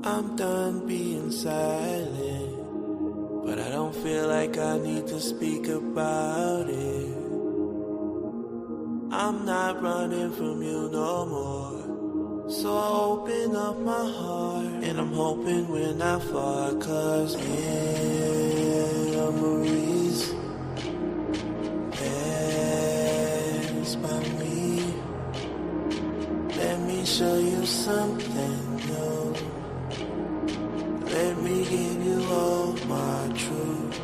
I'm done being silent, but I don't feel like I need to speak about it. I'm not running from you no more, so I open up my heart, and I'm hoping we're not far, 'cause memories pass by me. Let me show you something new. Let me give you all my truth.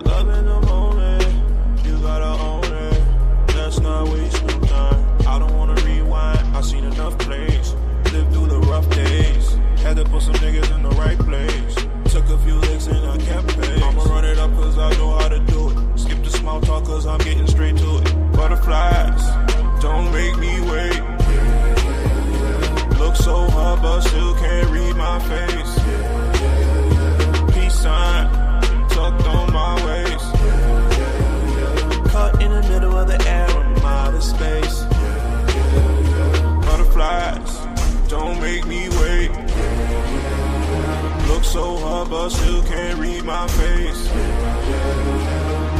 Love in the moment, you gotta own it. Let's not waste no time. I don't wanna rewind, I've seen enough plays. Lived through the rough days. Had to put some niggas in the right place. Took a few licks and I kept pace. I'ma run it up 'cause I know how to do it. Skip the small talk 'cause I'm getting straight to it. Butterflies, don't make me wait. Look so hard but still can't read my face. Peace sign, tucked on my waist. Caught in the middle of the air, I'm out of space. Butterflies, don't make me wait. Look so hard but still can't read my face.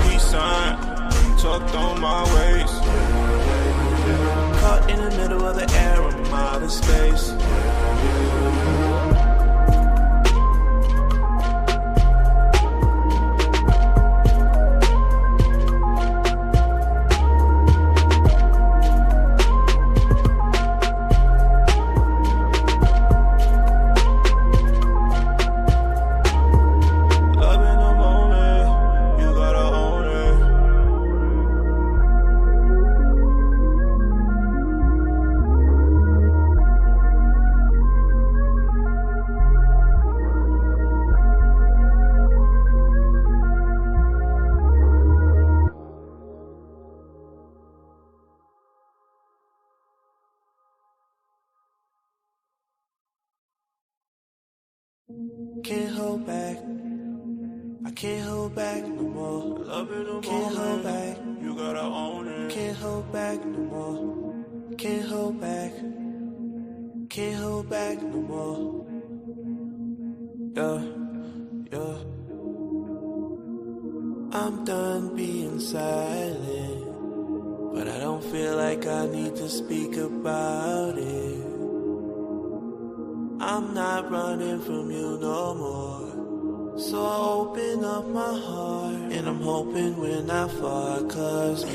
Peace sign, tucked on my waist. Caught in the middle of the air, I'm out of space. Can't hold back, I can't hold back no more. Love in the can't hold back, you gotta own it. Can't hold back no more. Can't hold back, can't hold back no more. Yeah, yeah. I'm done being silent, but I don't feel like I need to speak about it. I'm not running from you no more, so I open up my heart, and I'm hoping we're not far, 'cause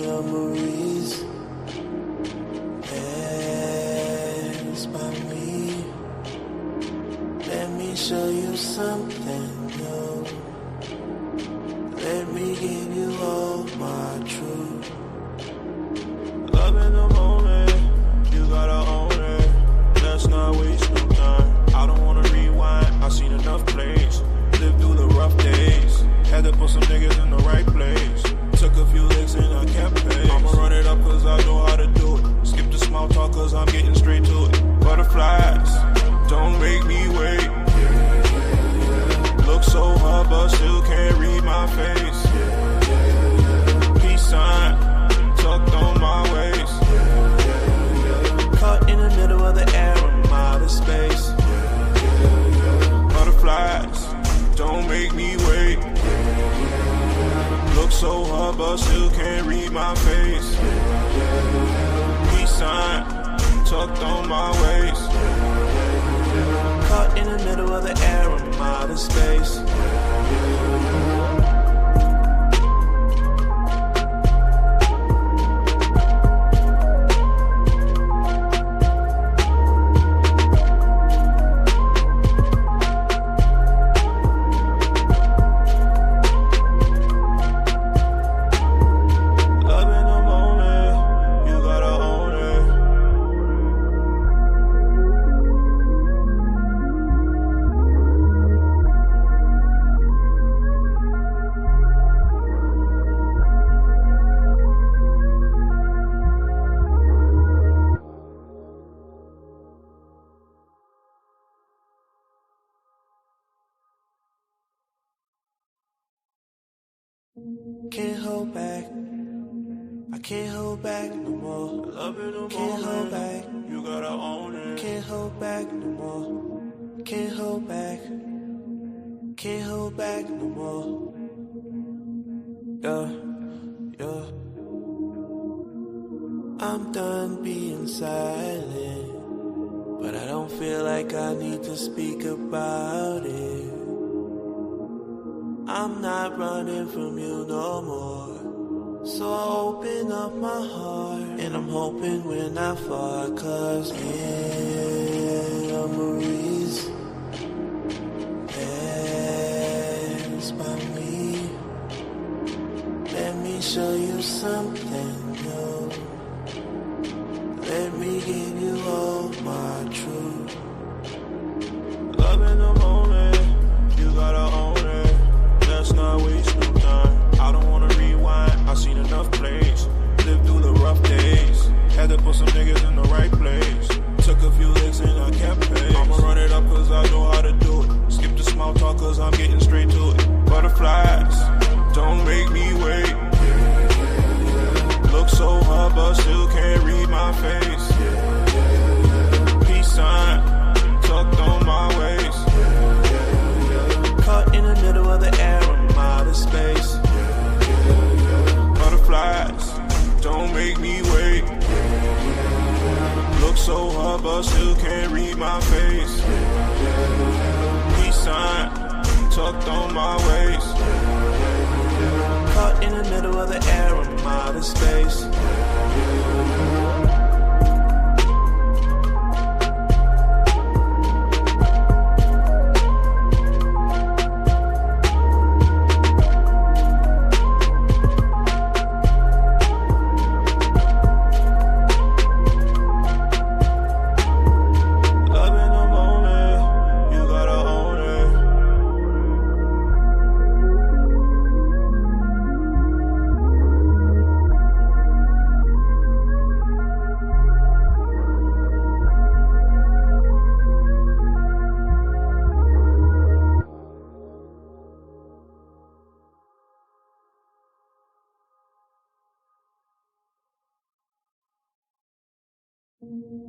memories pass by me. Let me show you something new. Let me give you all my truth. Love in the moment, you gotta own it. Let's not waste no time. I don't wanna rewind, I've seen enough plays. Lived through the rough days. Had to put some niggas in the right place. Took a few licks and I kept pace. I'ma run it up 'cause I know how to do it. Skip the small talk 'cause I'm getting straight to it. Butterflies, don't make me wait. Look so hard but still can't read my face. Peace sign, tucked on my waist. Caught in the middle of the air, I'm out of space. Butterflies, don't make me wait. Look so hard but still can't read my face. Peace sign, tucked on my waist. Caught in the middle of the air, I'm out of space. Can't hold back, I can't hold back no more. Love in the moment, can't hold back, you gotta own it. Can't hold can't hold back no more. Yeah, yeah. I'm done being silent, but I don't feel like I need to speak about it. I'm not running from you no more. So I open up my heart, and I'm hoping we're not far, 'cause memories pass by me. Let me show you something new. Let me give you all my truth. Love in the moment, you gotta own it. Let's not waste no time. I don't wanna rewind, I've seen enough plays. Lived through the rough days. Had to put some niggas in the right place. Took a few licks and I kept pace. I'ma run it up 'cause I know how to do it. Skip the small talk 'cause I'm getting straight to it. Butterflies, don't make me wait. Look so hard but still can't read my face. Peace sign, tucked on my waist. Caught in the middle of the air, I'm out of space. Butterflies, don't make me wait. Look so hard but still can't read my face. Peace sign, tucked on my waist. Caught in the middle of the air, I'm out of space.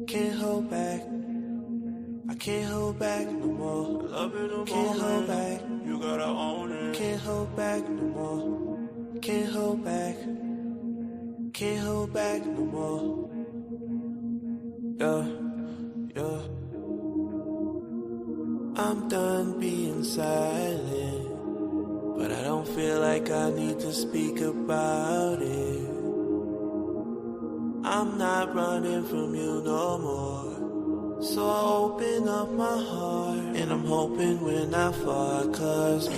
Can't hold back, I can't hold back no more. Can't hold back, you gotta own it. Can't hold back no more. Can't hold back, can't hold back no more. Yeah, yeah. I'm done being silent, but I don't feel like I need to speak about it. I'm not running from you no more. So I open up my heart, and I'm hoping we're not far, 'cause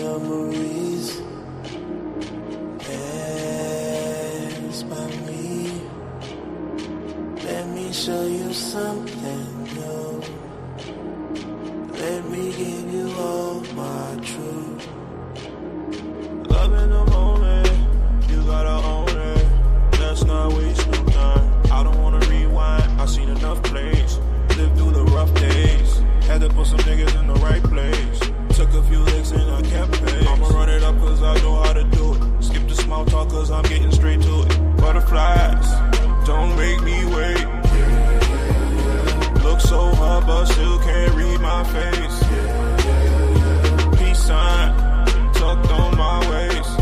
memories pass by me. Let me show you something new. Let me give you all my truth. Love in the moment, you gotta own it. Let's not waste no time. I don't wanna rewind, I've seen enough plays. Lived through the rough days. Had to put some niggas in the right place. Took a few licks and I kept pace. I'ma run it up 'cause I know how to do it. Skip the small talk 'cause I'm getting straight to it. Butterflies, don't make me wait. Look so hard but still can't read my face. Peace sign, tucked on my waist.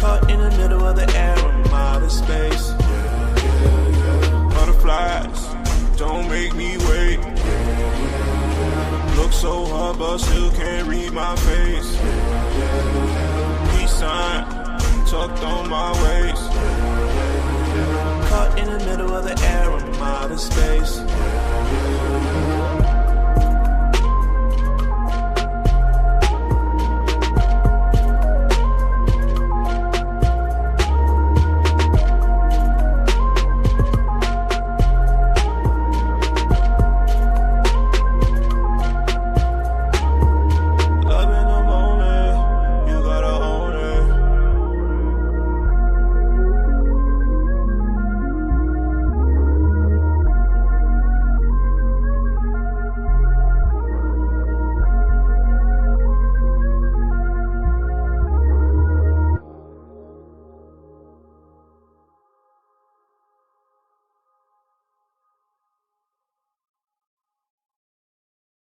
Caught in the middle of the air, I'm out of space. Butterflies, don't make me wait. Look so hard but still can't read my face. Peace sign, tucked on my waist. Caught in the middle of the air, I'm out of space.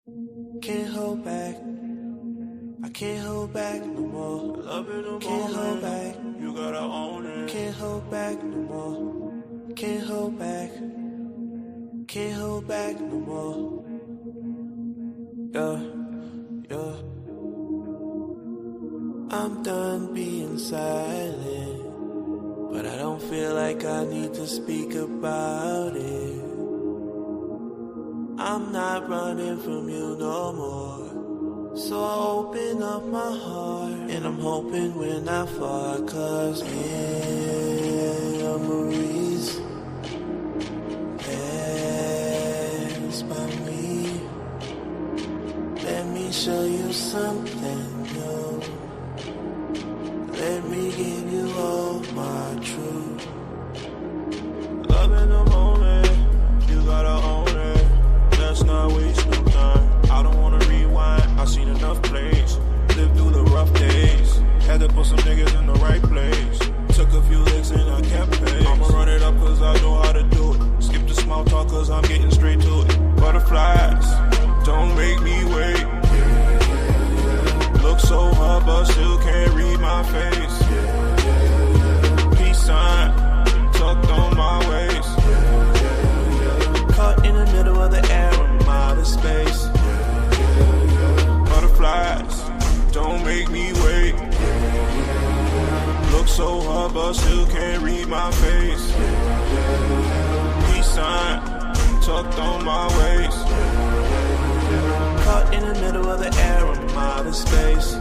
Can't hold back. I can't hold back no more. Love in the can't hold back. You gotta own it. Can't hold back no more. Can't hold back. Can't hold back no more. Yeah, yeah. I'm done being silent, but I don't feel like I need to speak about it. I'm not running from you no more. So I open up my heart, and I'm hoping we're not far, 'cause memories pass by me. Let me show you something new. Let me give you all my truth. Love in the moment, you gotta own it. Let's not waste no time. I don't wanna rewind, I've seen enough plays. Lived through the rough days. Had to put some niggas in the right place. Took a few licks and I kept pace. I'ma run it up 'cause I know how to do it. Skip the small talk 'cause I'm getting straight to it. Butterflies, don't make me wait. Look so hard but still can't read my face. Peace sign, tucked on my waist. Caught in the middle of the air, I'm out of space. Butterflies, don't make me wait. Look so hard but still can't read my face. Peace sign, tucked on my waist. Caught in the middle of the air, I'm out of space.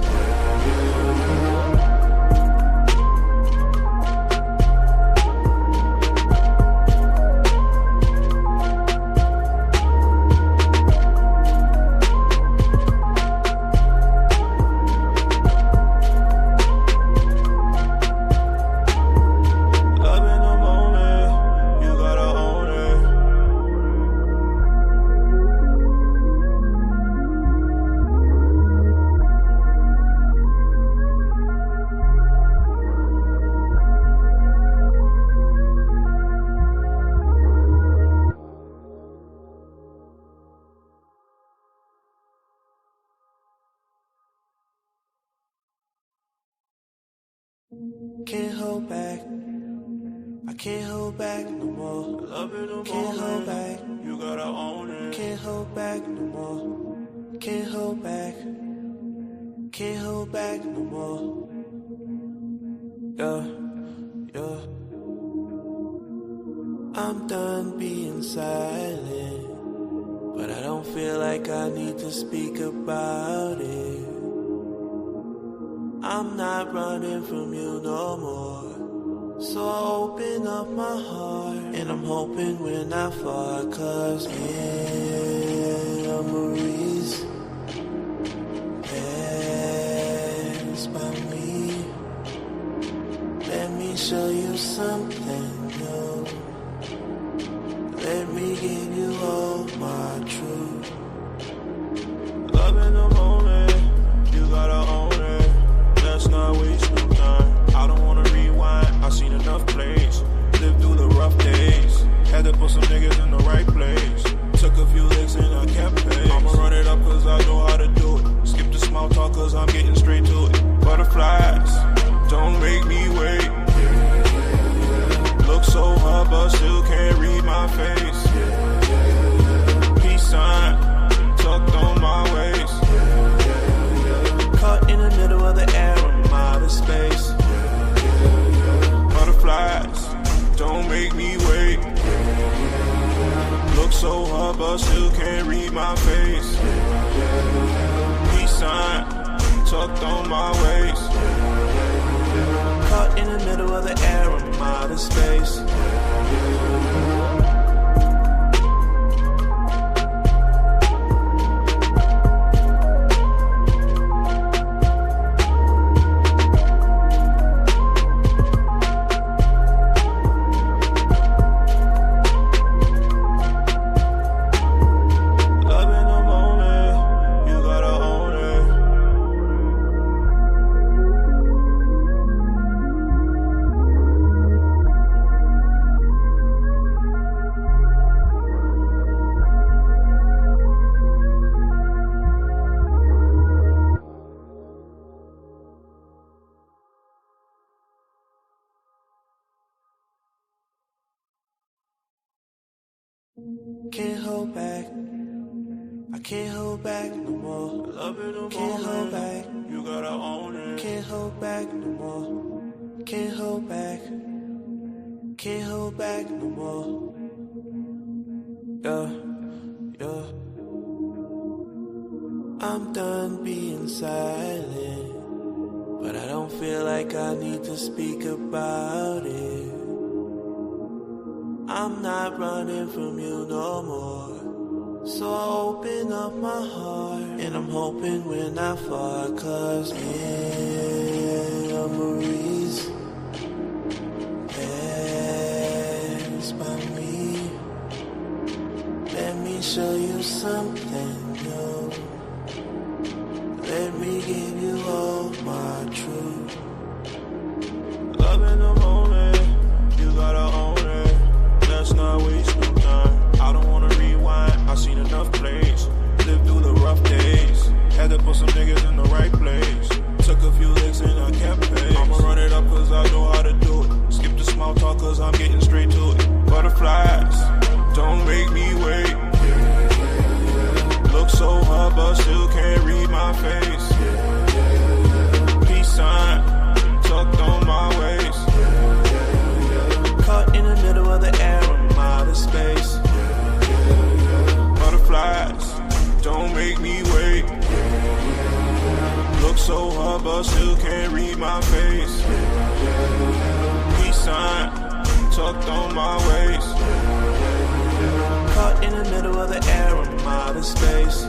Can't hold back. I can't hold back no more. Love in the can't hold back. You gotta own it. Can't hold back no more. Can't hold back. Can't hold back no more. Yeah, yeah. I'm done being silent, but I don't feel like I need to speak about it. I'm not running from you no more. So I open up my heart, and I'm hoping we're not far, 'cause memories pass by me. Let me show you something new. Let me give you all my truth. Love in the moment, you gotta own it. Let's not waste no time. I don't wanna rewind, I've seen enough plays. Lived through the rough days. Had to put some niggas in the right place. Took a few licks and I kept pace. I'ma run it up 'cause I know how to do it. Skip the small talk 'cause I'm getting straight to it. Butterflies, don't make me wait. Look so hard but still can't read my face. Peace sign, tucked on my waist. Caught in the middle of the air, I'm out of space. Butterflies, don't make me wait. Look so hard but still can't read my face. Peace sign, tucked on my waist. Caught in the middle of the air, I'm out of space. Can't hold back. I can't hold back no more. Love it no can't hold back. You gotta own it. Can't hold back no more. Can't hold back. Can't hold back no more. Yeah, yeah. I'm done being silent, but I don't feel like I need to speak about it. I'm not running from you no more. So I open up my heart, and I'm hoping we're not far, 'cause memories pass by me. Let me show you something new. Let me give you all my truth. Love in the moment, you gotta own it. Let's not waste no time. I don't wanna rewind, I've seen enough plays. Lived through the rough days. Had to put some niggas in the right place. Took a few licks and I kept pace. I'ma run it up 'cause I know how to do it. Skip the small talk 'cause I'm getting straight to it. Butterflies, don't make me wait. Look so hard but still can't read my face. Peace sign, tucked on my waist. Caught in the middle of the air, I'm out of space. Butterflies, don't make me wait. Look so hard but still can't read my face. Peace sign, tucked on my waist. Caught in the middle of the air, I'm out of space.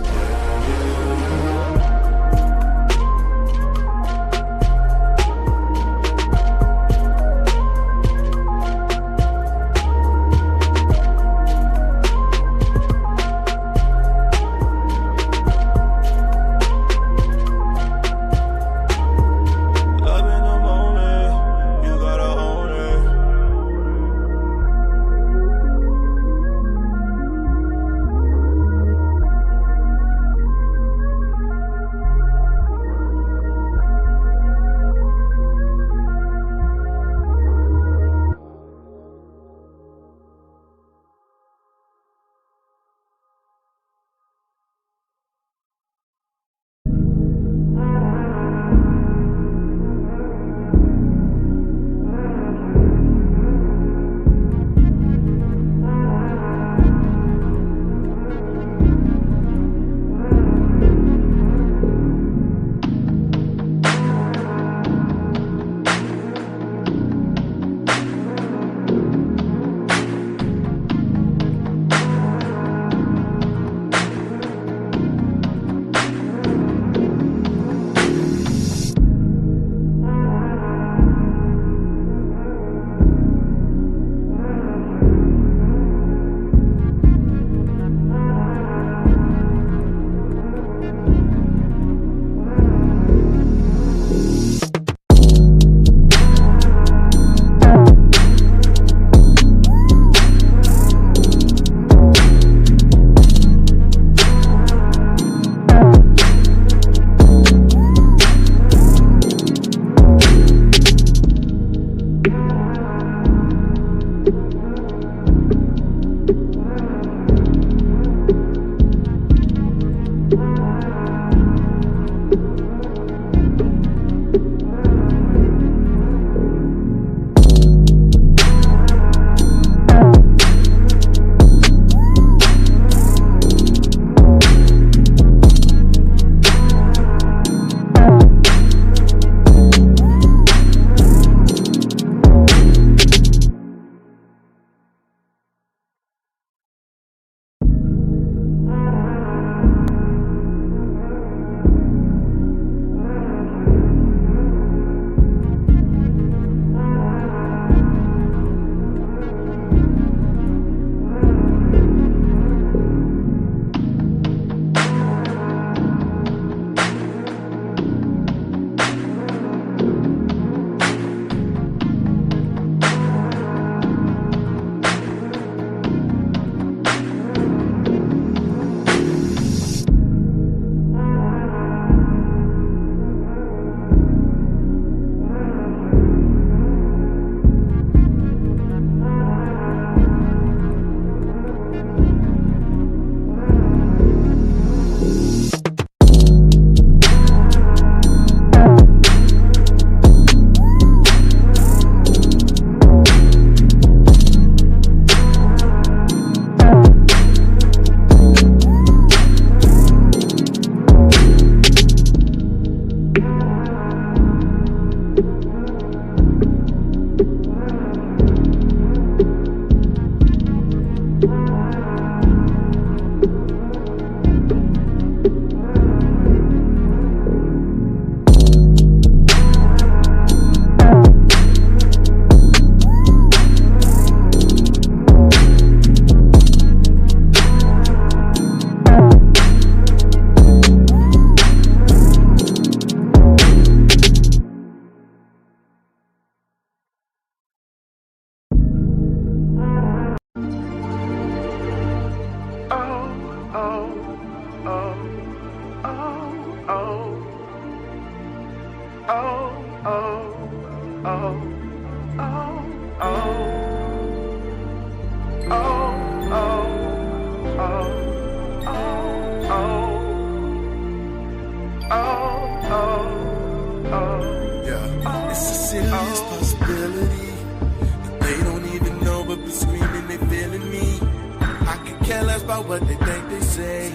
about what they think they say.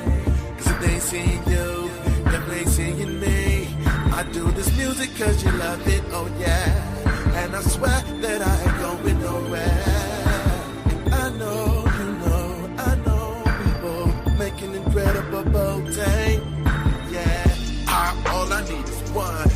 Cause if they ain't seeing you, definitely ain't seeing me. I do this music cause you love it, oh yeah. And I swear that I ain't going nowhere. I know, you know, I know people making incredible thing. Yeah, all I need is one.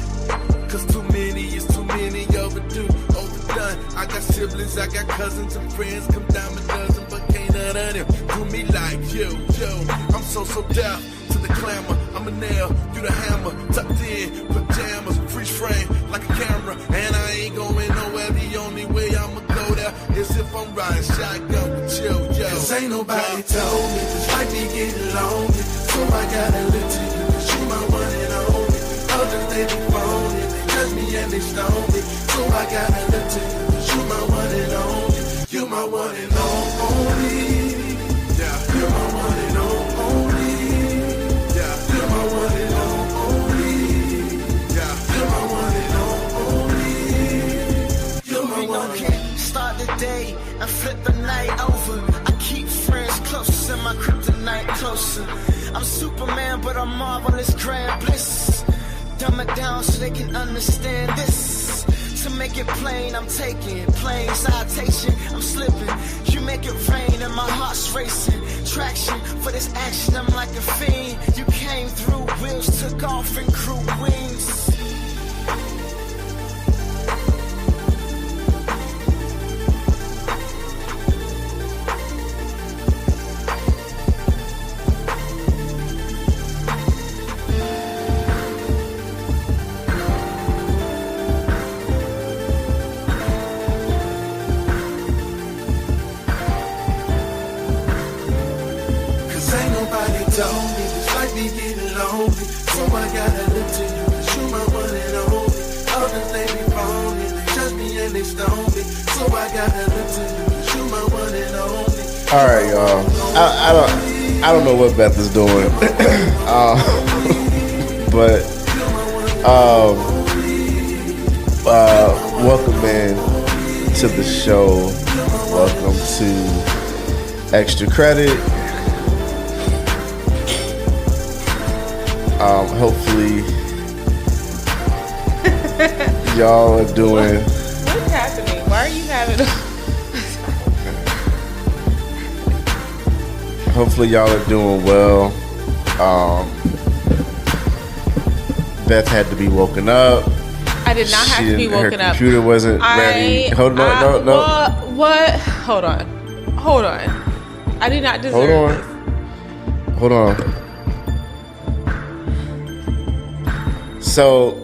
Cause too many is too many, overdue, overdone. I got siblings, I got cousins and friends, come down a dozen, but can't none of them do me like you, yo. I'm so deaf to the clamor, I'm a nail, you the hammer, tucked in, pajamas, freeze frame, like a camera, and I ain't going nowhere, the only way I'ma go there is if I'm riding shotgun with you, yo. Cause ain't nobody told me this life be getting lonely, so I gotta live to you, cause you my one and only. Others they be phony, they judge me and they stone me, so I gotta live to you, cause you my one and only. You my one and only. Yeah. You're my one and only. Yeah. You're my one and only. Yeah. You're my one and only. You're my one and only. Start the day and flip the night over. I keep friends close and my kryptonite closer. I'm Superman, but I'm marvelous grand bliss. Dumb it down so they can understand this. To make it plain, I'm taking plain citation. I'm slipping, you make it rain and my heart's racing. Traction for this action, I'm like a fiend. You came through, wheels took off and grew wings. Told me this life be getting lonely, so I gotta live to you, cause you my one and only. Others they be phony, they judge me and they stone me, so I gotta live to you, cause you my one and only. Alright, y'all, I don't know what Beth is doing, but welcome in to the show. Welcome to Extra Credit. Hopefully y'all are doing. What's happening? Why are you having? Hopefully y'all are doing well. Beth had to be woken up. I did not have to be woken her up. Computer wasn't ready. Hold on, no. What? Hold on. I did not deserve this. Hold on. So,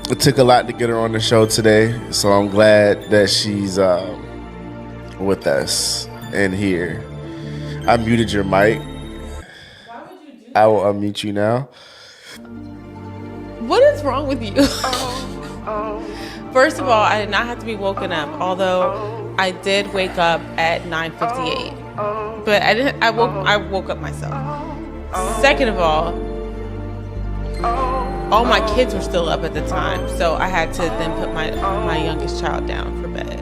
it took a lot to get her on the show today, so I'm glad that she's with us and here. I muted your mic. Why would you do that? I will unmute you now. What is wrong with you? First of all, I did not have to be woken up, although I did wake up at 9:58. But I woke up myself. Second of all my kids were still up at the time, so I had to then put my youngest child down for bed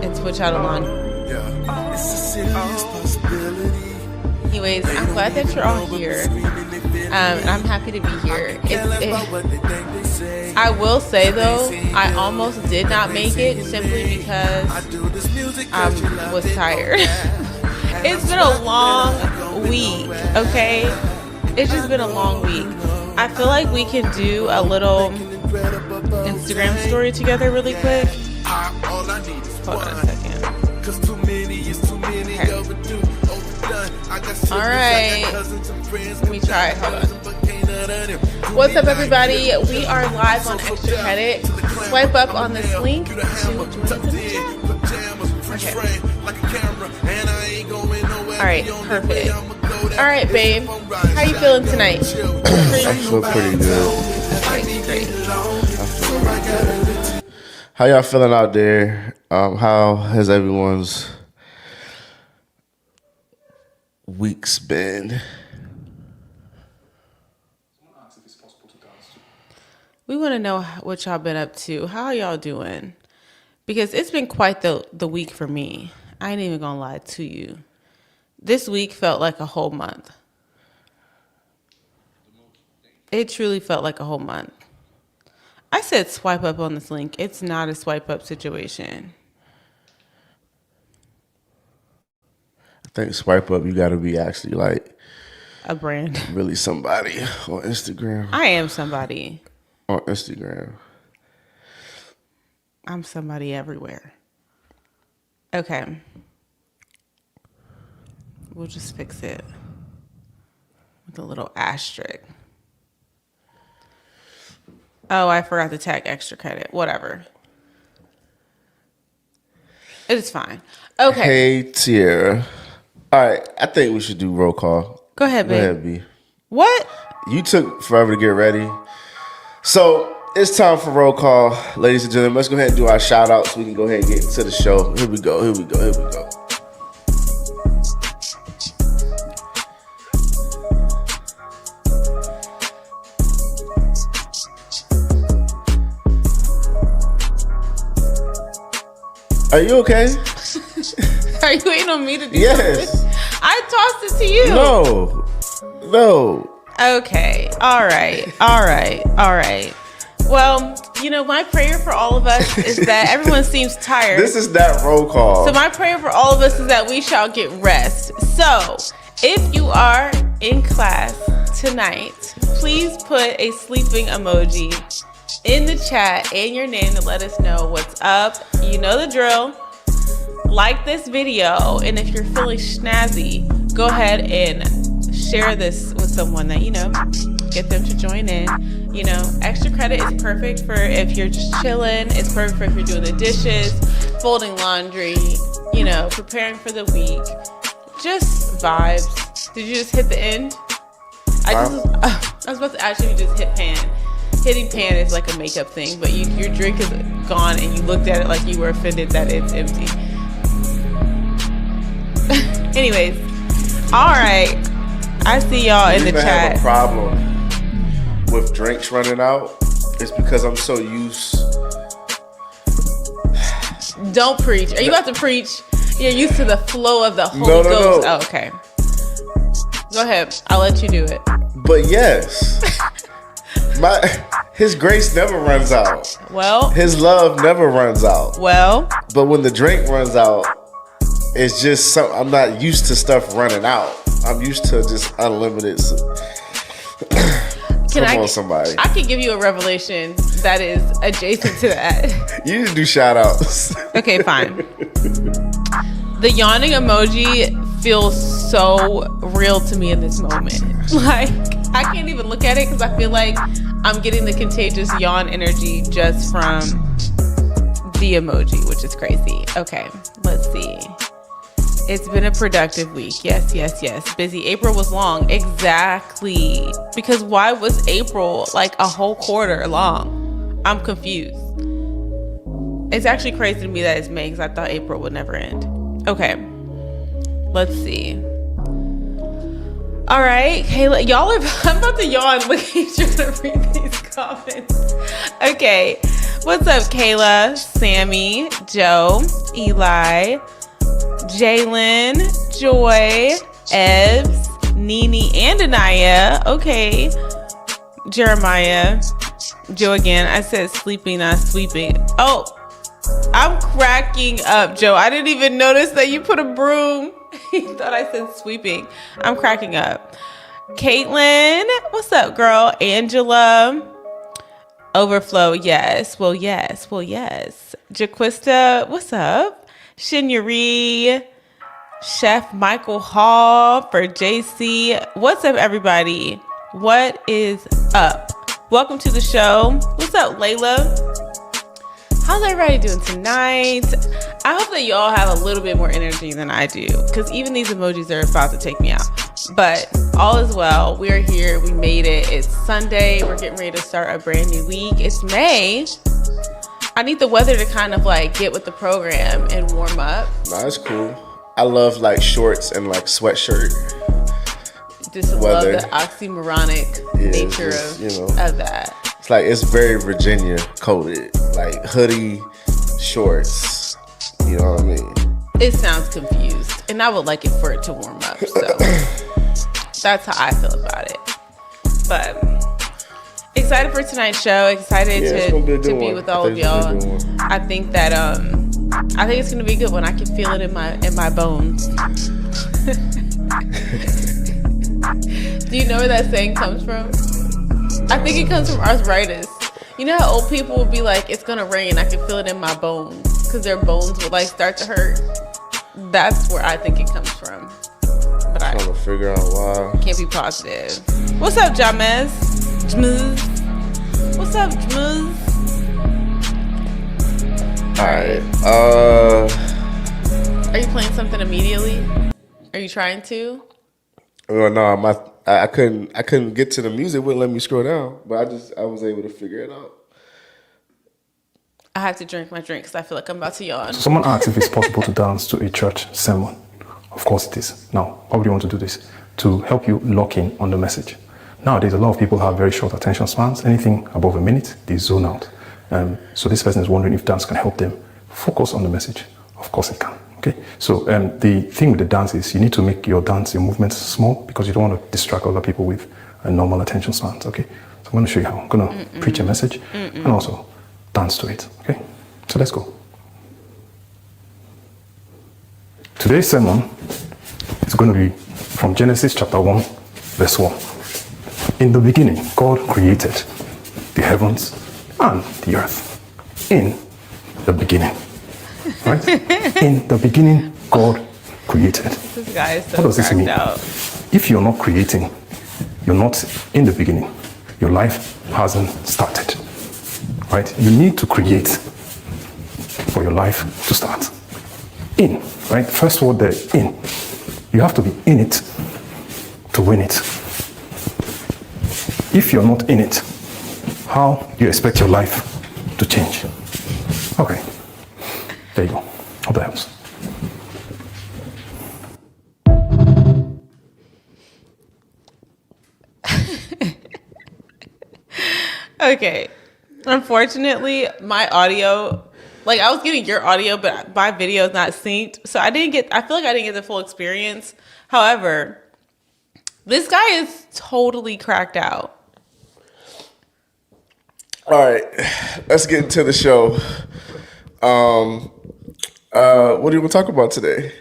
and switch out along. Yeah. It's a serious possibility. Anyways, I'm glad that you're all here. And I'm happy to be here. I will say though, I almost did not make it simply because I was tired. It's been a long week, okay? It's just been a long week. I feel like we can do a little Instagram story together really quick. Hold on a second. Okay. Alright. Let me try it. Hold on. What's up, everybody? We are live on Extra Credit. Swipe up on this link to join us in the chat. Okay. Alright, perfect. Alright, babe. How you feeling tonight? I feel pretty good. Okay, great. How y'all feeling out there? How has everyone's weeks been? We want to know what y'all been up to. How are y'all doing? because it's been quite the week for me. I ain't even gonna lie to you. This week felt like a whole month. It truly felt like a whole month. I said swipe up on this link. It's not a swipe up situation. I think swipe up, you got to be actually like a brand. Really somebody on Instagram. I am somebody. On Instagram. I'm somebody everywhere. Okay. We'll just fix it with a little asterisk. Oh, I forgot to tag extra credit. Whatever. It's fine. Okay. Hey, Tiara. All right. I think we should do roll call. Go ahead, babe. Go ahead, B. What? You took forever to get ready. So it's time for roll call. Ladies and gentlemen, let's go ahead and do our shout outs so we can go ahead and get into the show. Here we go. Are you okay? Are you waiting on me to do yes. something? I tossed it to you. No. Okay. All right. Well, my prayer for all of us is that everyone seems tired. This is that roll call. So my prayer for all of us is that we shall get rest. So if you are in class tonight, please put a sleeping emoji in the chat and your name to let us know what's up. You know the drill. Like this video, and if you're feeling snazzy, go ahead and share this with someone that get them to join in. Extra credit is perfect for if you're just chilling. It's perfect for if you're doing the dishes, folding laundry, preparing for the week. Just vibes. Did you just hit the end? I was about to ask you to just hit pan. Hitting pan is like a makeup thing, but your drink is gone and you looked at it like you were offended that it's empty. Anyways, all right. I see y'all in the chat. I have a problem with drinks running out. It's because I'm so used. Don't preach. Are you about to preach? You're used to the flow of the Holy Ghost. No. Oh, okay. Go ahead. I'll let you do it. But yes. His grace never runs out. Well. His love never runs out. Well. But when the drink runs out, it's just I'm not used to stuff running out. I'm used to just unlimited. Come on, somebody. I can give you a revelation that is adjacent to that. You need to do shout outs. Okay, fine. The yawning emoji feels so real to me in this moment. Like, I can't even look at it because I feel like I'm getting the contagious yawn energy just from the emoji, which is crazy. Okay, let's see. It's been a productive week. Yes. Busy. April was long. Exactly. Because why was April like a whole quarter long? I'm confused. It's actually crazy to me that it's May because I thought April would never end. Okay. Let's see. All right. Kayla, I'm about to yawn looking trying to read these comments. Okay. What's up, Kayla, Sammy, Joe, Eli, Jalen, Joy, Ebbs, Nene, and Anaya. Okay. Jeremiah. Joe again. I said sleeping, not sweeping. Oh, I'm cracking up, Joe. I didn't even notice that you put a broom. He thought I said sweeping. I'm cracking up. Caitlin. What's up, girl? Angela. Overflow. Yes. Well, yes. Jaquista. What's up? Shinyuri, Chef Michael Hall for JC. What's up, everybody? What is up? Welcome to the show. What's up, Layla? How's everybody doing tonight? I hope that y'all have a little bit more energy than I do, because even these emojis are about to take me out. But all is well. We are here. We made it. It's Sunday. We're getting ready to start a brand new week. It's May. I need the weather to kind of like get with the program and warm up. Nah, that's cool. I love like shorts and like sweatshirt. Just weather. Love the oxymoronic nature of that. It's like it's very Virginia coded. Like hoodie, shorts. You know what I mean? It sounds confused, and I would like it for it to warm up. So that's how I feel about it. But excited for tonight's show. Excited to be with all of y'all. I think that I think it's gonna be a good one. I can feel it in my bones. Do you know where that saying comes from? I think it comes from arthritis. You know how old people will be like, it's gonna rain, I can feel it in my bones, because their bones will like start to hurt. That's where I think it comes from. But I'm trying to figure out why. Can't be positive. What's up, Jamez? Jmuz? What's up, Jmuz? Alright. Are you playing something immediately? Are you trying to? Well, no, I couldn't get to the music. It wouldn't let me scroll down, but I was able to figure it out. I have to drink my drink because I feel like I'm about to yawn. Someone asked if it's possible to dance to a church sermon. Of course it is. Now, why would you want to do this? To help you lock in on the message. Nowadays, a lot of people have very short attention spans. Anything above a minute, they zone out. So this person is wondering if dance can help them focus on the message. Of course it can. Okay. So the thing with the dance is you need to make your dance, your movements small, because you don't want to distract other people with a normal attention spans. Okay. So I'm going to show you how. I'm going to preach a message and also dance to it. Okay. So let's go. Today's sermon is going to be from Genesis chapter 1, verse 1. In the beginning, God created the heavens and the earth. In the beginning. Right? In the beginning, God created. This guy is so what does this mean? out. If you're not creating, you're not in the beginning. Your life hasn't started. Right? You need to create for your life to start. In, right? First word there, in. You have to be in it to win it. If you're not in it, how do you expect your life to change? Okay. There you go. Hope that helps. Okay. Unfortunately, my audio, like I was getting your audio, but my video is not synced. So I feel like I didn't get the full experience. However, this guy is totally cracked out. All right, let's get into the show. What do you want to talk about today?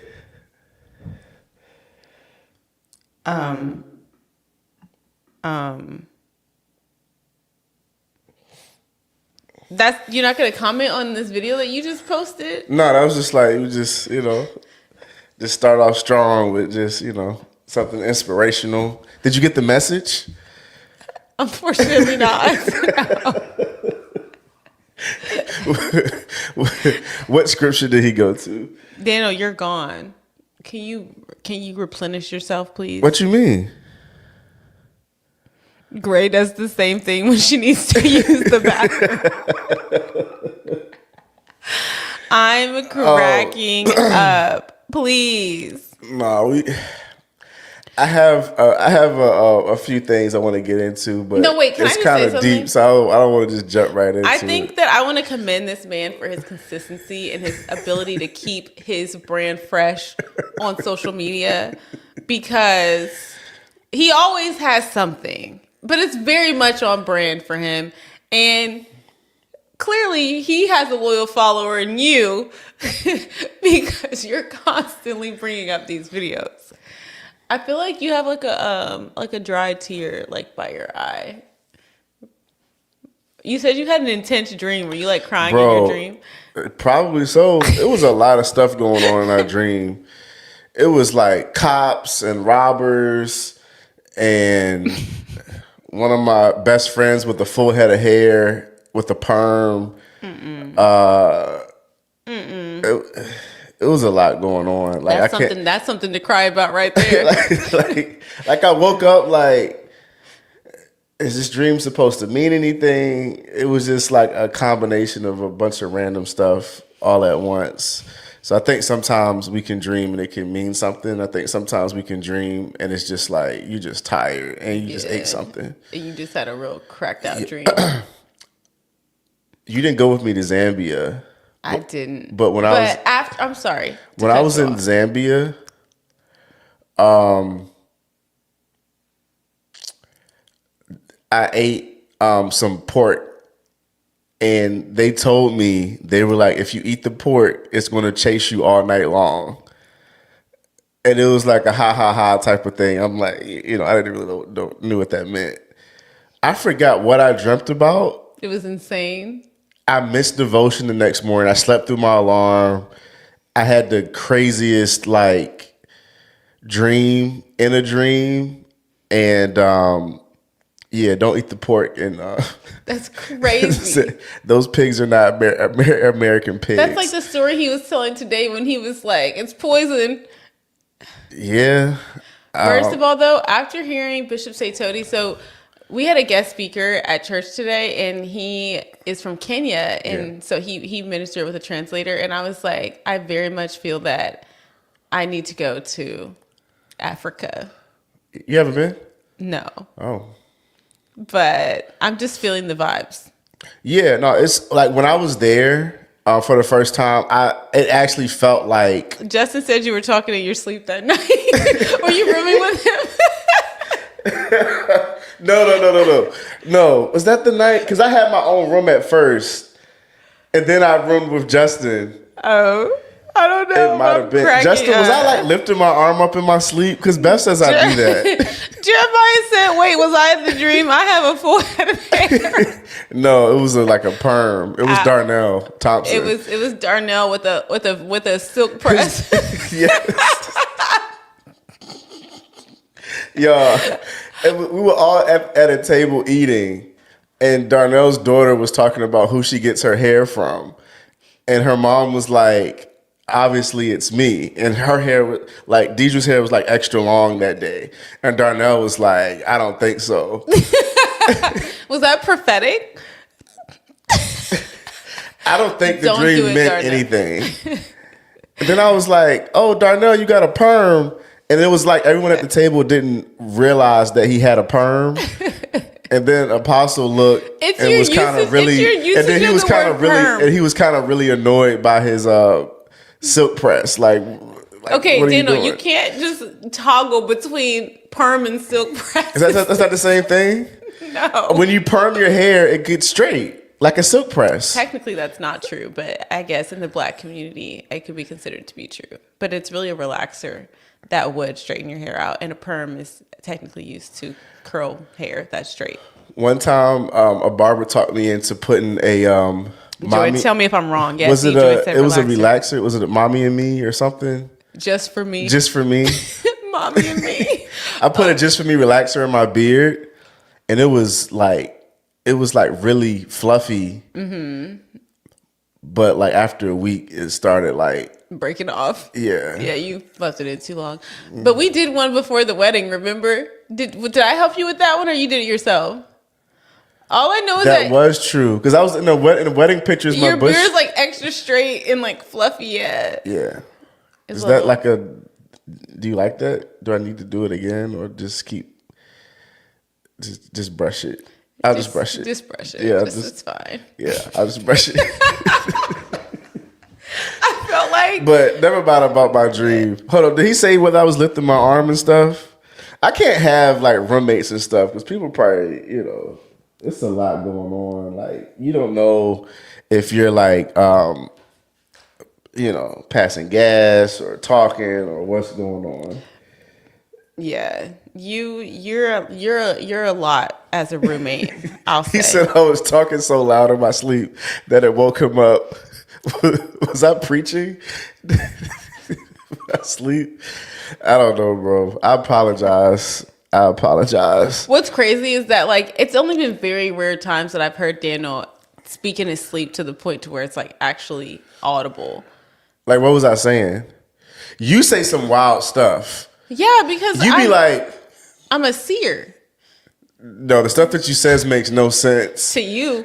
You're not gonna comment on this video that you just posted? No, that was just like, just start off strong with just, something inspirational. Did you get the message? Unfortunately not. What scripture did he go to? Daniel, you're gone. Can you replenish yourself, please? What you mean? Gray does the same thing when she needs to use the bathroom. I'm cracking up. Please. No, I have a few things I want to get into, but no, wait, can it's I just kind say of something? deep, so I don't want to just jump right into it. I think that I want to commend this man for his consistency and his ability to keep his brand fresh on social media, because he always has something, but it's very much on brand for him. And clearly he has a loyal follower in you because you're constantly bringing up these videos. I feel like you have like a dry tear like by your eye. You said you had an intense dream. Were you like crying in your dream? Probably so. It was a lot of stuff going on in our dream. It was like cops and robbers and one of my best friends with a full head of hair with a perm. It was a lot going on. Like that's something to cry about right there. like I woke up like, is this dream supposed to mean anything? It was just like a combination of a bunch of random stuff all at once. So I think sometimes we can dream and it can mean something. I think sometimes we can dream and it's just like you're just tired and you just ate something. And you just had a real cracked out dream. You didn't go with me to Zambia. I didn't. But when I'm sorry. When I was in Zambia, I ate some pork. And they told me, they were like, if you eat the pork, it's going to chase you all night long. And it was like a ha ha ha type of thing. I'm like, I didn't really knew what that meant. I forgot what I dreamt about. It was insane. I missed devotion the next morning. I slept through my alarm. I had the craziest dream in a dream. And don't eat the pork. And that's crazy. Those pigs are not American pigs. That's like the story he was telling today when he was like, it's poison. Yeah. First of all, though, after hearing Bishop Saitoti, so we had a guest speaker at church today, and he is from Kenya, and so he ministered with a translator, and I was like, I very much feel that I need to go to Africa. You haven't been? No. Oh. But I'm just feeling the vibes. Yeah, no, it's like when I was there for the first time, it actually felt like... Justin said you were talking in your sleep that night. Were you rooming with him? No. Was that the night? Because I had my own room at first, and then I roomed with Justin. Oh, I don't know. It might have been. Justin, was I lifting my arm up in my sleep? Because Beth says I do that. Jeremiah said, wait, was I in the dream? I have a full head of hair. No, it was like a perm. It was Darnell Thompson. It was Darnell with a silk press. Yes. Yeah. We were all at a table eating, and Darnell's daughter was talking about who she gets her hair from. And her mom was like, obviously it's me. And her hair was like, Deidre's hair was like extra long that day. And Darnell was like, I don't think so. Was that prophetic? I don't think the dream meant anything. And then I was like, oh, Darnell, you got a perm. And it was like everyone at the table didn't realize that he had a perm. And then Apostle looked and was kind of really, and then he was kind of really, and he was kind of really annoyed by his silk press. Like okay, Daniel, you can't just toggle between perm and silk press. That's not the same thing. No. When you perm your hair, it gets straight like a silk press. Technically, that's not true, but I guess in the Black community, it could be considered to be true. But it's really a relaxer that would straighten your hair out, and a perm is technically used to curl hair that's straight. One time, a barber talked me into putting a Joy, tell me if I'm wrong. Yes, was it it was a relaxer? Was it Mommy and Me or something? Just for me. Just for me. Mommy and Me. I put a Just for Me relaxer in my beard, and it was like really fluffy. Mm-hmm. But like after a week, it started like breaking off. Yeah. Yeah, you left it in too long. But we did one before the wedding, remember? Did I help you with that one, or you did it yourself? All I know is that was true, because I was in the wedding pictures. Your beard's like extra straight and like fluffy. Yeah. Yeah. Is that like a? Do you like that? Do I need to do it again, or just just brush it? I'll just brush it. Just brush it. Yeah, it's fine. Yeah, I'll just brush it. I felt like. But never mind about my dream. Hold on, did he say whether I was lifting my arm and stuff? I can't have like roommates and stuff because people probably, it's a lot going on. Like you don't know if you're like, passing gas or talking or what's going on. Yeah, you're a lot as a roommate. I'll say. He said I was talking so loud in my sleep that it woke him up. Was I preaching? Asleep? I don't know, bro. I apologize. What's crazy is that like it's only been very rare times that I've heard Daniel speak in his sleep to the point to where it's like actually audible. Like what was I saying? You say some wild stuff. Yeah, because you be like, I'm a seer. No, the stuff that you says makes no sense to you.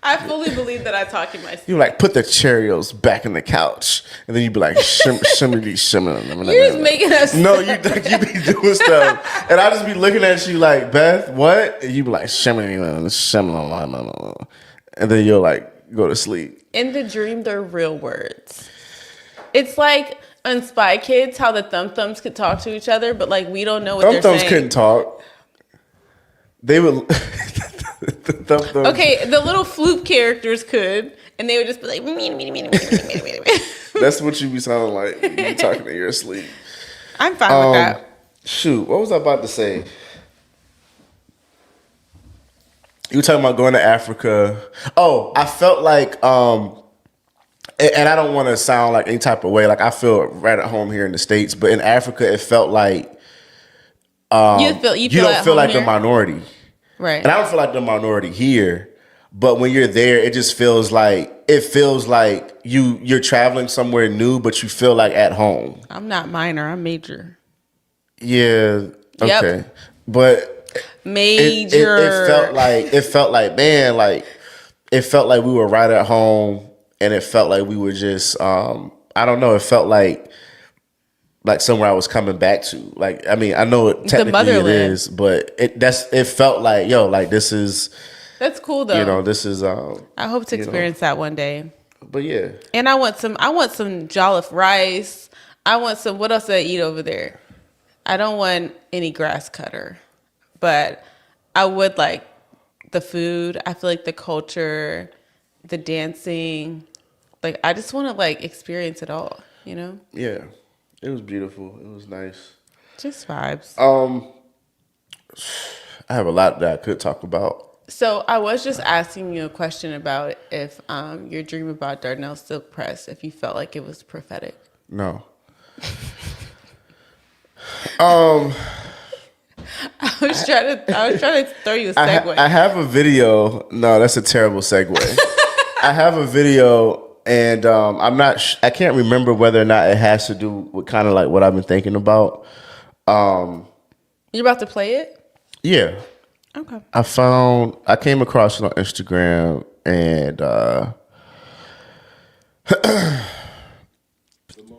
I fully believe that I talk in my sleep. You like put the Cheerios back in the couch, and then you be like shimmer. You're just making us. No, you be doing stuff, and I just be looking at you like Beth, what? And you be like shimmer, and and then you'll like go to sleep. In the dream, they're real words. It's like on Spy Kids, how the Thumb-Thumbs could talk to each other, but like we don't know what they're saying. Thumb-Thumbs couldn't talk. They would. The Thumb-Thumbs. Okay, the little Floop characters could, and they would just be like, That's what you be sounding like when you talking in your sleep. I'm fine with that. Shoot, what was I about to say? You were talking about going to Africa. Oh, I felt like, and I don't want to sound like any type of way. Like I feel right at home here in the States, but in Africa, it felt like you don't feel like the minority, right? And I don't feel like the minority here. But when you're there, it just feels like you're traveling somewhere new, but you feel like at home. I'm not minor. I'm major. Yeah. Okay. Yep. But major. It felt like man, like it felt like we were right at home, and it felt like we were just I don't know. It felt like somewhere I was coming back to. Like I mean, I know technically it is, but it felt like like this is. That's cool though. This is. I hope to experience that one day. But yeah. And I want some jollof rice. I want some. What else do I eat over there? I don't want any grass cutter, but I would like the food. I feel like the culture, the dancing. Like I just want to like experience it all. Yeah, it was beautiful. It was nice. Just vibes. I have a lot that I could talk about. So I was just asking you a question about if your dream about Darnell Silk Press, if you felt like it was prophetic. No. I was trying to throw you a segue. I have a video. No, that's a terrible segue. I have a video, and I can't remember whether or not it has to do with kind of like what I've been thinking about. You're about to play it? Yeah. Okay. I came across it on Instagram, and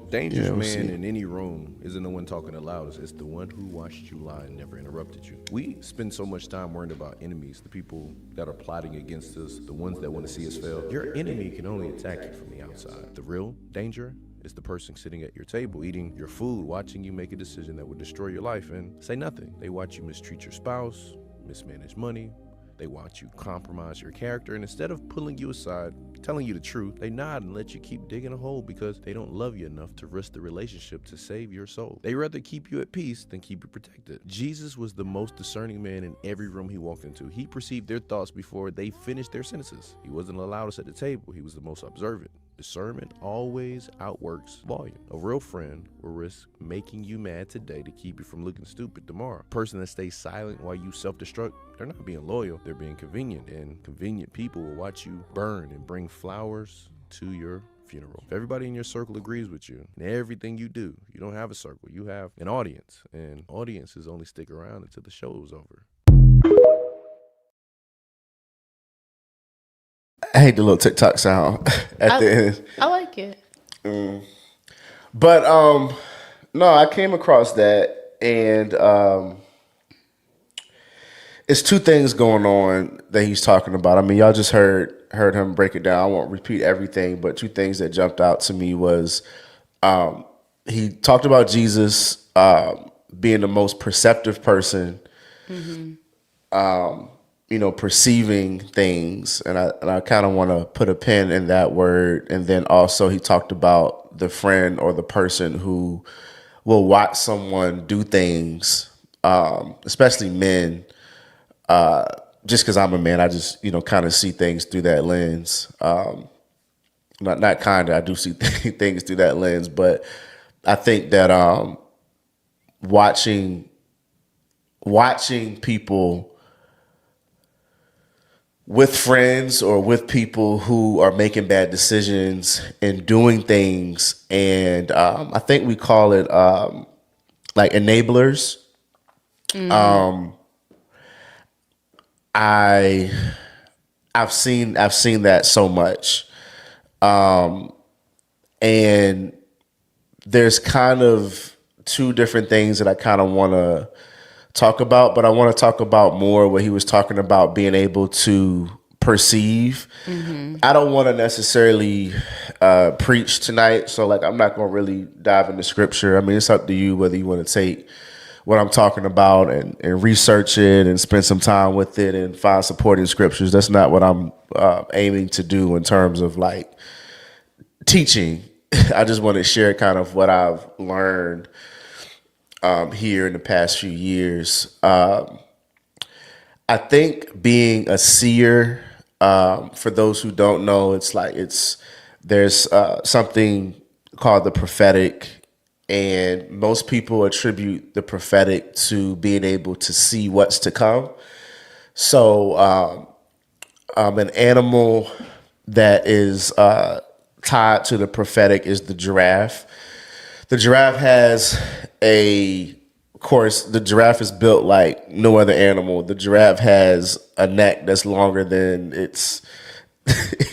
dangerous man in any room isn't the one talking the loudest. It's the one who watched you lie and never interrupted you. We spend so much time worrying about enemies, the people that are plotting against us, the ones that want to see us fail. Your enemy can only attack you from the outside. The real danger is the person sitting at your table, eating your food, watching you make a decision that would destroy your life and say nothing. They watch you mistreat your spouse, mismanage money. They watch you compromise your character, and instead of pulling you aside, telling you the truth, they nod and let you keep digging a hole because they don't love you enough to risk the relationship to save your soul. They rather keep you at peace than keep you protected. Jesus was the most discerning man in every room he walked into. He perceived their thoughts before they finished their sentences. He wasn't the loudest at the table. He was the most observant. Discernment always outworks volume. A real friend will risk making you mad today to keep you from looking stupid tomorrow. A person that stays silent while you self-destruct, they're not being loyal, they're being convenient, and convenient people will watch you burn and bring flowers to your funeral. If everybody in your circle agrees with you and everything you do, you don't have a circle, you have an audience, and audiences only stick around until the show is over. I hate the little TikTok sound at the end. I like it. But no, I came across that, and it's two things going on that he's talking about. I mean, y'all just heard him break it down. I won't repeat everything, but two things that jumped out to me was he talked about Jesus being the most perceptive person. Mm-hmm. Perceiving things, and I kind of want to put a pin in that word. And then also he talked about the friend or the person who will watch someone do things, especially men. Just because I'm a man, I just kind of see things through that lens. Not kind of, I do see things through that lens, but I think that watching people with friends or with people who are making bad decisions and doing things, and I think we call it like enablers. Mm-hmm. I've seen that so much, and there's kind of two different things that I kind of want to talk about, but I want to talk about more what he was talking about, being able to perceive. I don't want to necessarily preach tonight, so like I'm not going to really dive into scripture. I mean, it's up to you whether you want to take what I'm talking about and research it and spend some time with it and find supporting scriptures. That's not what I'm aiming to do in terms of like teaching. I just want to share kind of what I've learned here in the past few years. I think being a seer, for those who don't know, there's something called the prophetic, and most people attribute the prophetic to being able to see what's to come. So an animal that is tied to the prophetic is the giraffe. The giraffe of course, the giraffe is built like no other animal. The giraffe has a neck that's longer than its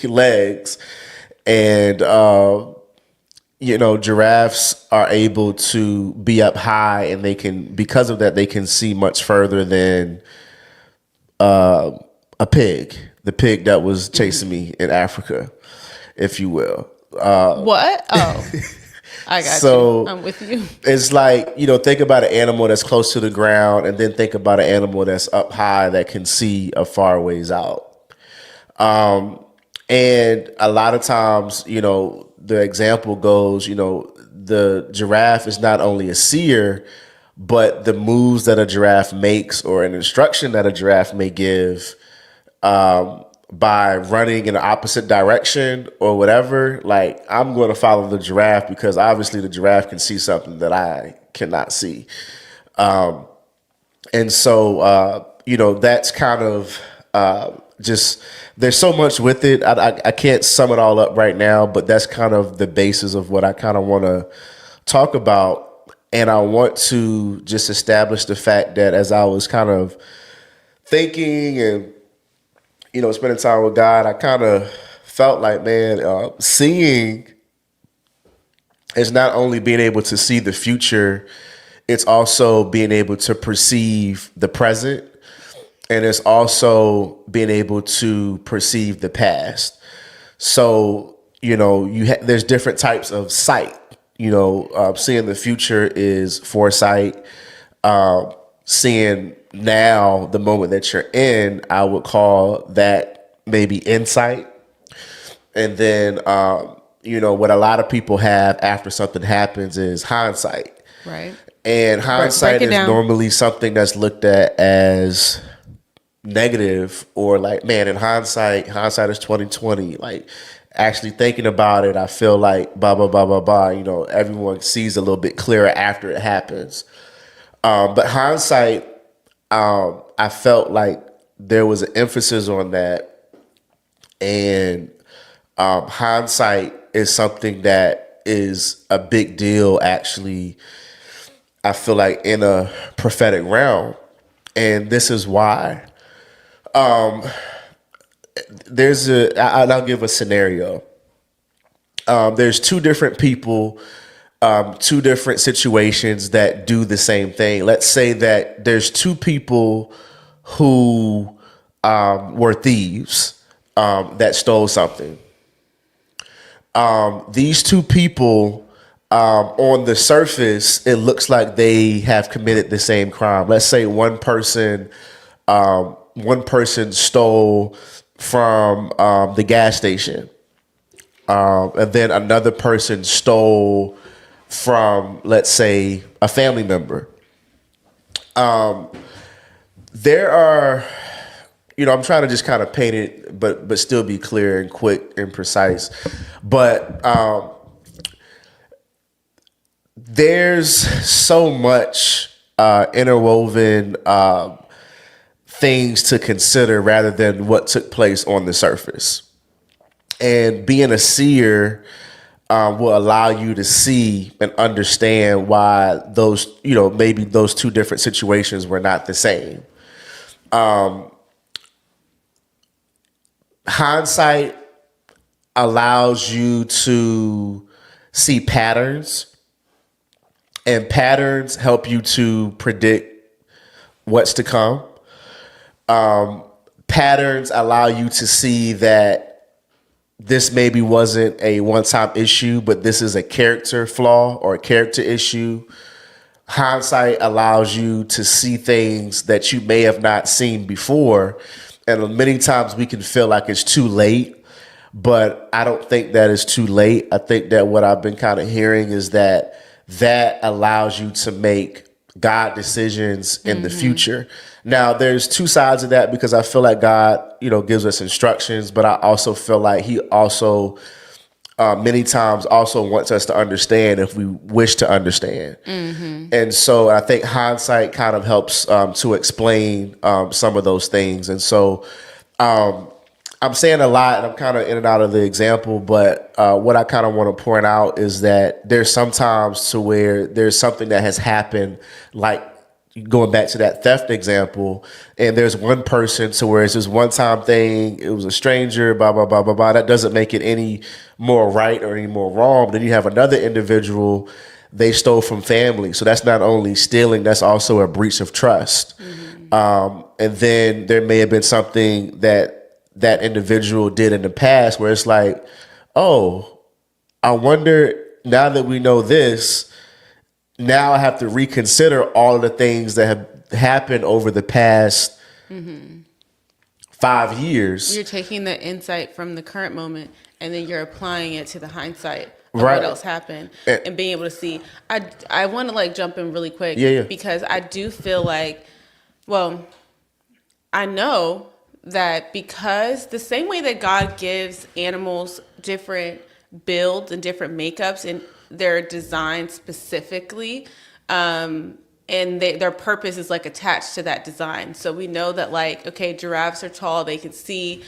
legs. And, giraffes are able to be up high, and because of that, they can see much further than a pig, the pig that was chasing me in Africa, if you will. What? Oh. I got you. I'm with you. It's like, think about an animal that's close to the ground, and then think about an animal that's up high that can see a far ways out. And a lot of times, the example goes, the giraffe is not only a seer, but the moves that a giraffe makes or an instruction that a giraffe may give, by running in the opposite direction or whatever, like I'm going to follow the giraffe because obviously the giraffe can see something that I cannot see. And so, that's kind of just, there's so much with it. I can't sum it all up right now, but that's kind of the basis of what I kind of want to talk about. And I want to just establish the fact that as I was kind of thinking and spending time with God, I kind of felt like, man, seeing is not only being able to see the future, it's also being able to perceive the present, and it's also being able to perceive the past. So, there's different types of sight. Seeing the future is foresight. Seeing now, the moment that you're in, I would call that maybe insight. And then, what a lot of people have after something happens is hindsight. Right. And hindsight is normally something that's looked at as negative, or like, man, in hindsight is 2020. Like, actually thinking about it, I feel like blah, blah, blah, blah, blah. Everyone sees a little bit clearer after it happens. But hindsight, I felt like there was an emphasis on that, and hindsight is something that is a big deal, actually, I feel like, in a prophetic realm. And this is why. I'll give a scenario. There's two different people, two different situations that do the same thing. Let's say that there's two people who were thieves that stole something. These two people, on the surface, it looks like they have committed the same crime. Let's say one person stole from the gas station, and then another person stole from, let's say, a family member. There are, I'm trying to just kind of paint it, but still be clear and quick and precise. But there's so much interwoven things to consider rather than what took place on the surface. And being a seer will allow you to see and understand why those, maybe those two different situations were not the same. Hindsight allows you to see patterns, and patterns help you to predict what's to come. patterns allow you to see that this maybe wasn't a one-time issue, but this is a character flaw or a character issue. Hindsight allows you to see things that you may have not seen before. And many times we can feel like it's too late, but I don't think that it's too late. I think that what I've been kind of hearing is that allows you to make God decisions in the future. Now, there's two sides of that, because I feel like God, gives us instructions, but I also feel like he also many times also wants us to understand if we wish to understand. And so I think hindsight kind of helps to explain some of those things. And so I'm saying a lot, and I'm kind of in and out of the example, but what I kind of want to point out is that there's sometimes to where there's something that has happened, like going back to that theft example, and there's one person to where it's this one-time thing, it was a stranger, blah, blah, blah, blah, blah. That doesn't make it any more right or any more wrong. Then you have another individual, they stole from family. So that's not only stealing, that's also a breach of trust. And then there may have been something that individual did in the past where it's like, oh, I wonder, now that we know this, now I have to reconsider all of the things that have happened over the past 5 years. You're taking the insight from the current moment and then you're applying it to the hindsight of Right. what else happened and being able to see. I want to jump in really quick because I do feel like, well, I know that because the same way that God gives animals different builds and different makeups and they're designed specifically, and their purpose is attached to that design. So we know that okay, giraffes are tall, they can see.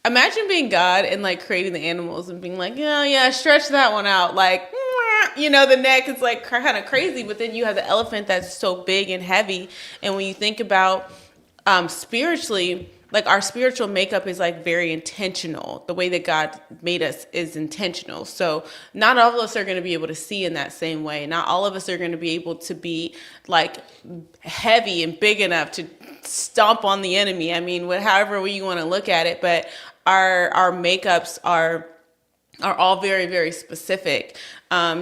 Imagine being God and creating the animals and being yeah, stretch that one out. The neck is kind of crazy, but then you have the elephant that's so big and heavy. And when you think about spiritually, our spiritual makeup is very intentional. The way that God made us is intentional. So not all of us are going to be able to see in that same way. Not all of us are going to be able to be heavy and big enough to stomp on the enemy. I mean, however way you want to look at it, but our makeups are all very, very specific,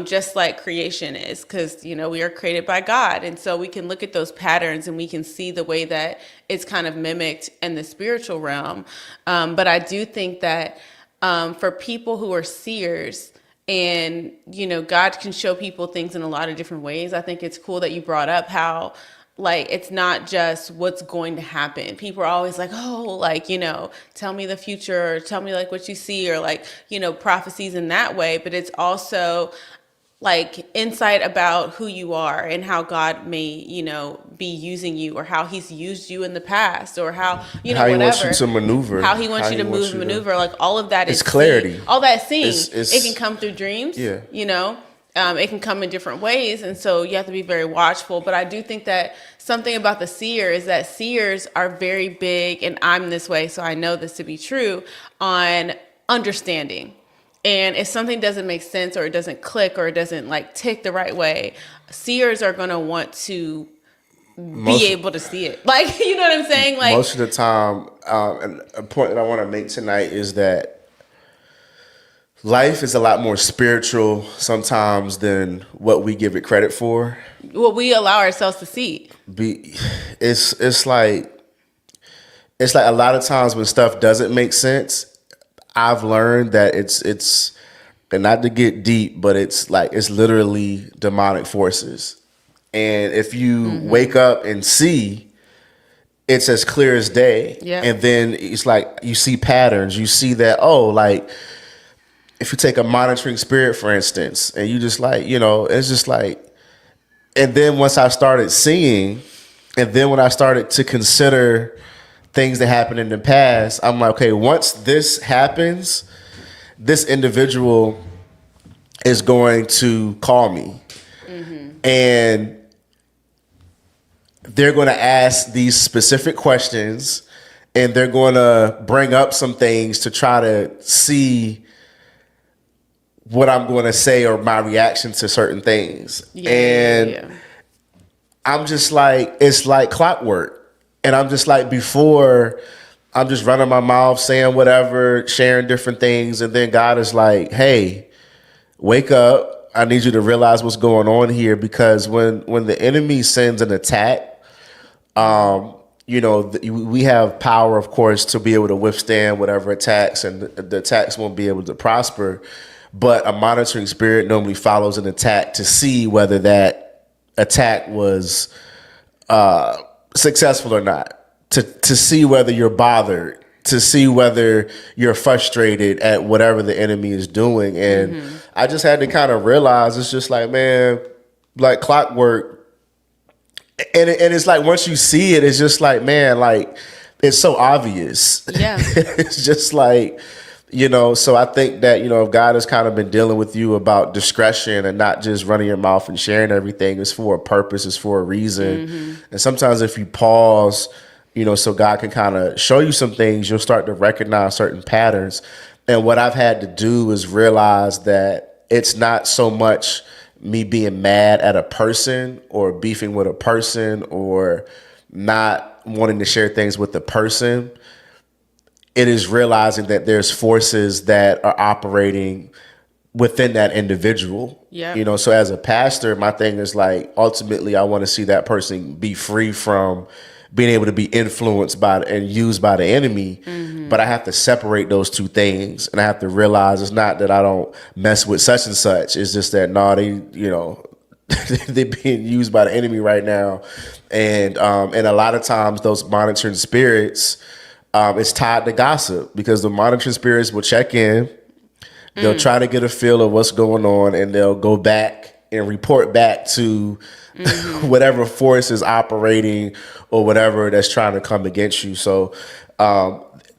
just like creation is, because, we are created by God. And so we can look at those patterns and we can see the way that it's kind of mimicked in the spiritual realm. But I do think that for people who are seers, and, God can show people things in a lot of different ways. I think it's cool that you brought up how it's not just what's going to happen. People are always tell me the future, or tell me what you see, or prophecies in that way. But it's also insight about who you are and how God may, be using you, or how he's used you in the past, or how, how whatever. he wants you to maneuver. How he wants you to move and maneuver. All of that is clarity. Seeing. All that seeing. It's, it can come through dreams, yeah. It can come in different ways, and so you have to be very watchful. But I do think that something about the seer is that seers are very big, and I'm this way, so I know this to be true, on understanding. And if something doesn't make sense, or it doesn't click, or it doesn't tick the right way, seers are going to want to be able to see it. You know what I'm saying? Most of the time, and a point that I want to make tonight is that life is a lot more spiritual sometimes than what we give it credit for. What we allow ourselves to see. It's like a lot of times when stuff doesn't make sense, I've learned that it's and not to get deep, but it's literally demonic forces. And if you wake up and see, it's as clear as day. Yeah. And then it's you see patterns. You see that, if you take a monitoring spirit, for instance, and you just it's just and then once I started seeing, and then when I started to consider things that happened in the past, I'm like, okay, once this happens, this individual is going to call me. And they're going to ask these specific questions, and they're going to bring up some things to try to see what I'm going to say or my reaction to certain things. I'm just it's like clockwork. And I'm just before I'm just running my mouth, saying whatever, sharing different things. And then God is like, hey, wake up. I need you to realize what's going on here, because when the enemy sends an attack, we have power, of course, to be able to withstand whatever attacks, and the attacks won't be able to prosper. But a monitoring spirit normally follows an attack to see whether that attack was successful or not, to see whether you're bothered, to see whether you're frustrated at whatever the enemy is doing. And I just had to kind of realize it's just like, man, like clockwork. And it's like, once you see it, it's just like, man, like, it's so obvious. Yeah. It's just like, so I think that, if God has kind of been dealing with you about discretion and not just running your mouth and sharing everything, it's for a purpose, it's for a reason. And sometimes if you pause, so God can kind of show you some things, you'll start to recognize certain patterns. And what I've had to do is realize that it's not so much me being mad at a person or beefing with a person or not wanting to share things with the person. It is realizing that there's forces that are operating within that individual. Yeah. So as a pastor, my thing is like, ultimately, I want to see that person be free from being able to be influenced by and used by the enemy. But I have to separate those two things, and I have to realize it's not that I don't mess with such and such. It's just that they're being used by the enemy right now, and a lot of times those monitoring spirits, it's tied to gossip, because the monitoring spirits will check in, they'll try to get a feel of what's going on, and they'll go back and report back to whatever force is operating or whatever that's trying to come against you. So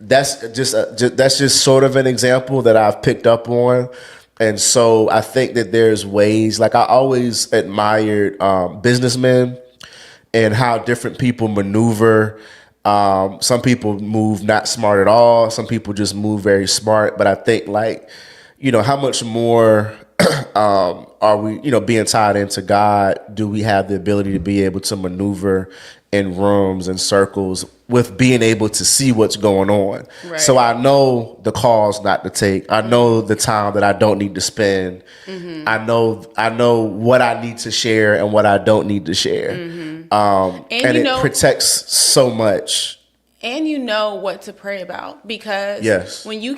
that's just sort of an example that I've picked up on. And so I think that there's ways, like I always admired businessmen and how different people maneuver. Some people move not smart at all. Some people just move very smart. But I think, like, how much more are we, being tied into God, do we have the ability to be able to maneuver in rooms and circles with being able to see what's going on? Right. So I know the calls not to take. I know the time that I don't need to spend. I know what I need to share and what I don't need to share. And it protects so much. And you know what to pray about, because Yes. when you're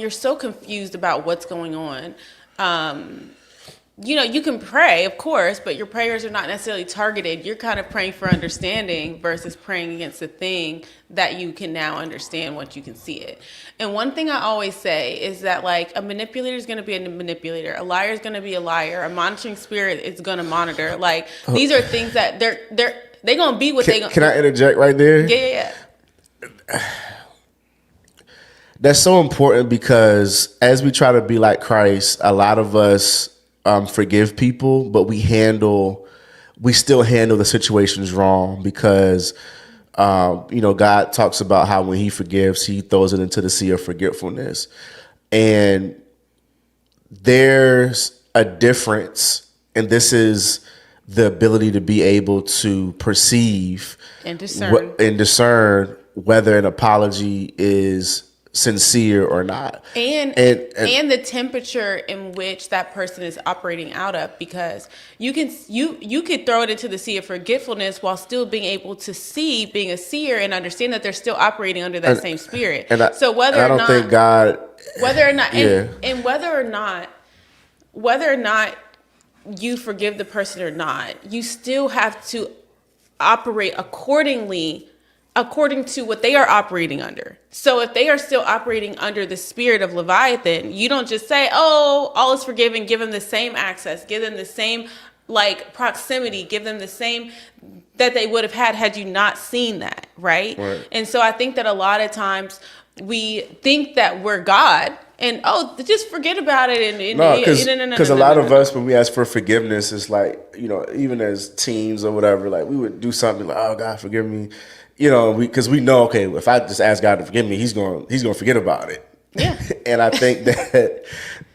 so confused about what's going on, you can pray, of course, but your prayers are not necessarily targeted. You're kind of praying for understanding versus praying against the thing that you can now understand once you can see it. And one thing I always say is that, like, a manipulator is going to be a manipulator. A liar is going to be a liar. A monitoring spirit is going to monitor. Like, these are things that they're going to be what they're going to. Can I interject right there? Yeah. That's so important, because as we try to be like Christ, a lot of us forgive people, but we still handle the situations wrong, because God talks about how when he forgives, he throws it into the sea of forgetfulness. And there's a difference, and this is the ability to be able to perceive And discern. discern whether an apology is sincere or not, and the temperature in which that person is operating out of, because you could throw it into the sea of forgetfulness while still being able to see, being a seer, and understand that they're still operating under that same spirit. So whether or not you forgive the person or not, you still have to operate according to what they are operating under. So if they are still operating under the spirit of Leviathan, you don't just say, oh, all is forgiven, give them the same access, give them the same proximity, give them the same that they would have had you not seen that, right? And so I think that a lot of times we think that we're God, and just forget about it. Because a lot of us, when we ask for forgiveness, it's like, even as teens or whatever, like we would do something like, oh, God, forgive me. Because we know, okay, if I just ask God to forgive me, he's going to forget about it. Yeah. And I think that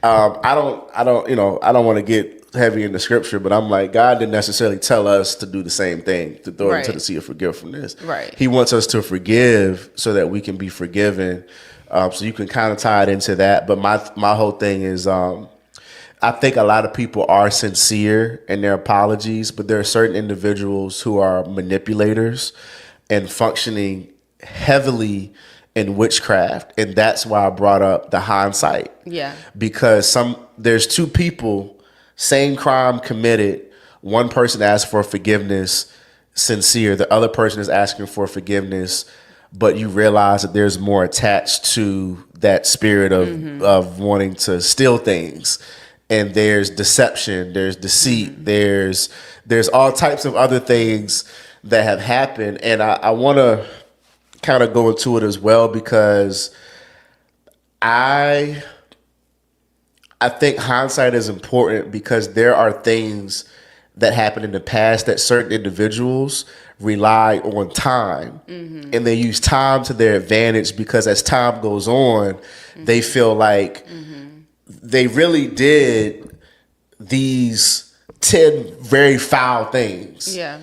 I don't want to get heavy in the scripture, but I'm like, God didn't necessarily tell us to do the same thing, to throw it into Right. the sea of forgetfulness. Right. He wants us to forgive so that we can be forgiven. So you can kind of tie it into that. But my whole thing is, I think a lot of people are sincere in their apologies, but there are certain individuals who are manipulators and functioning heavily in witchcraft, and that's why I brought up the hindsight. Yeah. Because there's two people, same crime committed. One person asks for forgiveness, sincere. The other person is asking for forgiveness, but you realize that there's more attached to that spirit of wanting to steal things. And there's deception, there's deceit, there's all types of other things that have happened. And I want to kind of go into it as well, because I think hindsight is important, because there are things that happened in the past that certain individuals rely on time, and they use time to their advantage, because as time goes on, they feel like they really did these 10 very foul things. Yeah.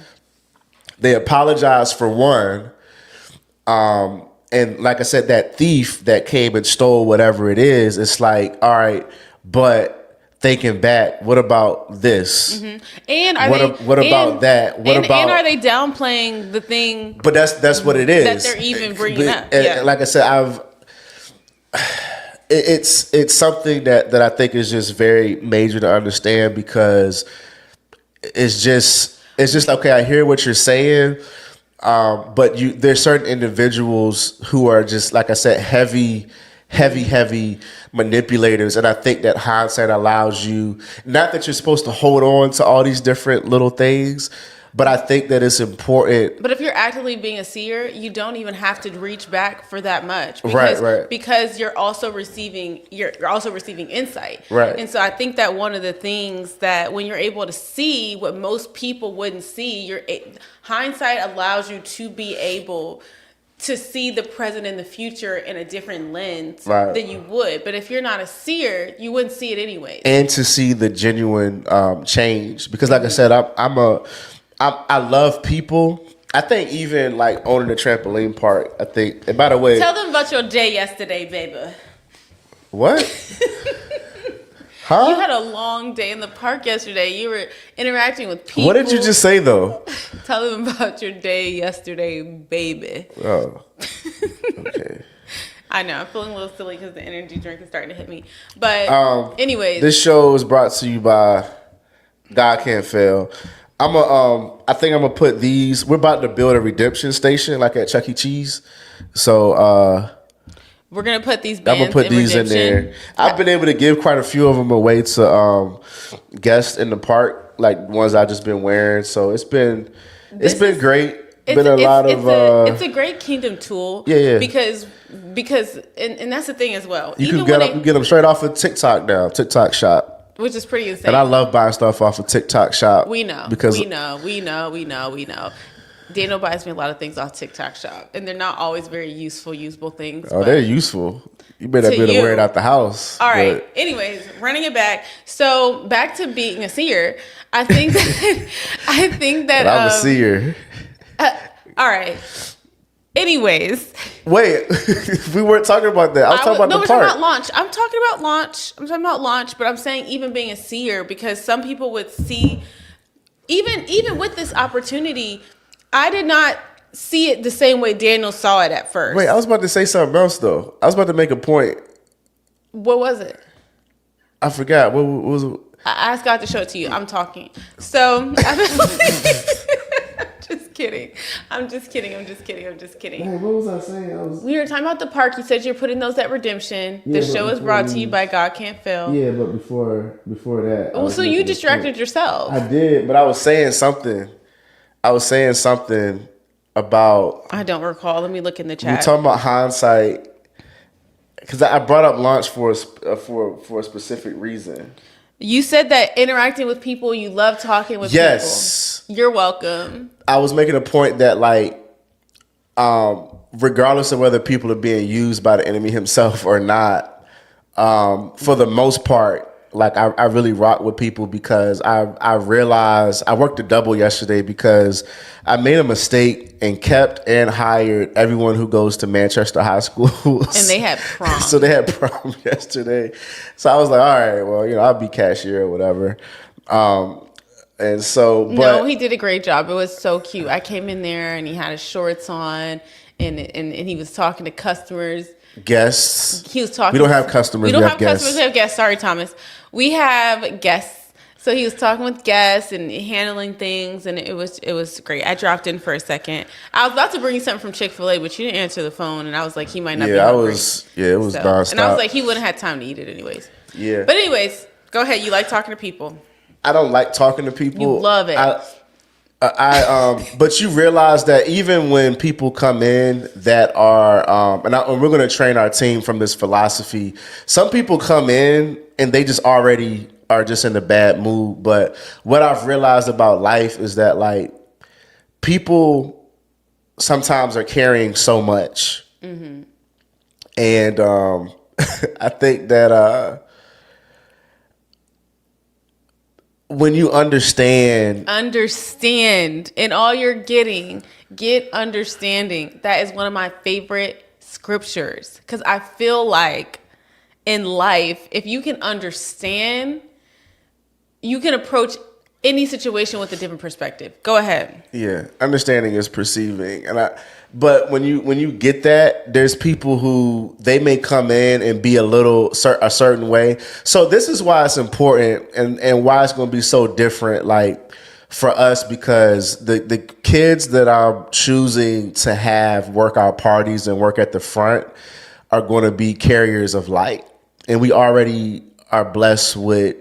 They apologize for one. And like I said, that thief that came and stole whatever it is, it's like, all right, but thinking back, what about this? And What about that? What about? And are they downplaying the thing? But that's what it is that they're even bringing up. And Yeah. like I said, it's something that I think is just very major to understand, because it's just okay. I hear what you're saying, but there's certain individuals who are just, like I said, heavy manipulators, and I think that hindsight allows you, not that you're supposed to hold on to all these different little things, but I think that it's important. But if you're actively being a seer, you don't even have to reach back for that much, Right. because you're also receiving insight. Right. And so I think that one of the things that when you're able to see what most people wouldn't see, hindsight allows you to be able to see the present and the future in a different lens Right. than you would. But if you're not a seer, you wouldn't see it anyways. And to see the genuine change, because like I said, I love people. I think even like owning a trampoline park, I think, and by the way, Tell them about your day yesterday, baby. what? Huh? You had a long day in the park yesterday. You were interacting with people. What did you just say though? Tell them about your day yesterday, baby. Oh, okay. I know, I'm feeling a little silly because the energy drink is starting to hit me. But anyways. This show is brought to you by God Can't Fail. I think I'm gonna put these. We're about to build a redemption station like at Chuck E. Cheese. So we're going to put these I'm bands gonna put these redemption. in there. I've been able to give quite a few of them away to guests in the park, like ones I've just been wearing. So it's been great. It's a great kingdom tool. Yeah. Because and that's the thing as well. You Even can when get them straight off of TikTok now. TikTok Shop. which is pretty insane. And I love buying stuff off of TikTok Shop. We know. Because we know. Daniel buys me a lot of things off TikTok Shop, and they're not always very usable things. oh, but they're useful. You better to be able to you. wear it out the house. All right. But Anyways, running it back. So back to being a seer. I think that I'm a seer. all right. Anyways, Wait, we weren't talking about that. I was talking about the we're part. talking about launch. I'm talking about launch, but I'm saying even being a seer, because some people would see, even with this opportunity, I did not see it the same way Daniel saw it at first. Wait, I was about to say something else though. I was about to make a point. What was it? I forgot. What was it? I asked God to show it to you. I'm talking. So, I'm just kidding. What was I saying? We were talking about the park. You said you're putting those at Redemption. Yeah, The but show is before brought to we- you by God Can't Fail. Yeah, but before that. I Well, was so you making a distracted point. yourself. I did, but I was saying something. About I don't recall. Let me look in the we're chat. talking about hindsight, because I brought up launch for a specific reason. You said that interacting with people, you love talking with Yes. people. You're welcome. I was making a point that like, regardless of whether people are being used by the enemy himself or not, for the most part, I really rock with people because I realized I worked a double yesterday because I made a mistake and kept and hired everyone who goes to Manchester high schools. And they had prom. So they had prom yesterday. So I was like, all right, well, I'll be cashier or whatever. And so, but no, he did a great job. It was so cute. I came in there and he had his shorts on and he was talking to customers. Guests. He was talking. We don't have customers. We don't have guests. customers. We have guests. Sorry, Thomas. We have guests. So he was talking with guests and handling things, and it was great. I dropped in for a second. I was about to bring you something from Chick-fil-A, but you didn't answer the phone, and I was like, he might not be hungry. It was nonstop. And I was like, he wouldn't have time to eat it anyways. Yeah. But anyways, go ahead. You like talking to people. I don't like talking to people. You love it. But you realize that even when people come in that are, and we're going to train our team from this philosophy. Some people come in and they just already are just in a bad mood. But what I've realized about life is that like people sometimes are carrying so much, and I think that when you understand in all you're getting, get understanding. That is one of my favorite scriptures because I feel like in life, if you can understand, you can approach any situation with a different perspective. Go ahead. Yeah, understanding is perceiving, but when you get that, there's people who they may come in and be a certain way. So this is why it's important and why it's going to be so different, like for us, because the kids that I'm choosing to have workout parties and work at the front are going to be carriers of light, and we already are blessed with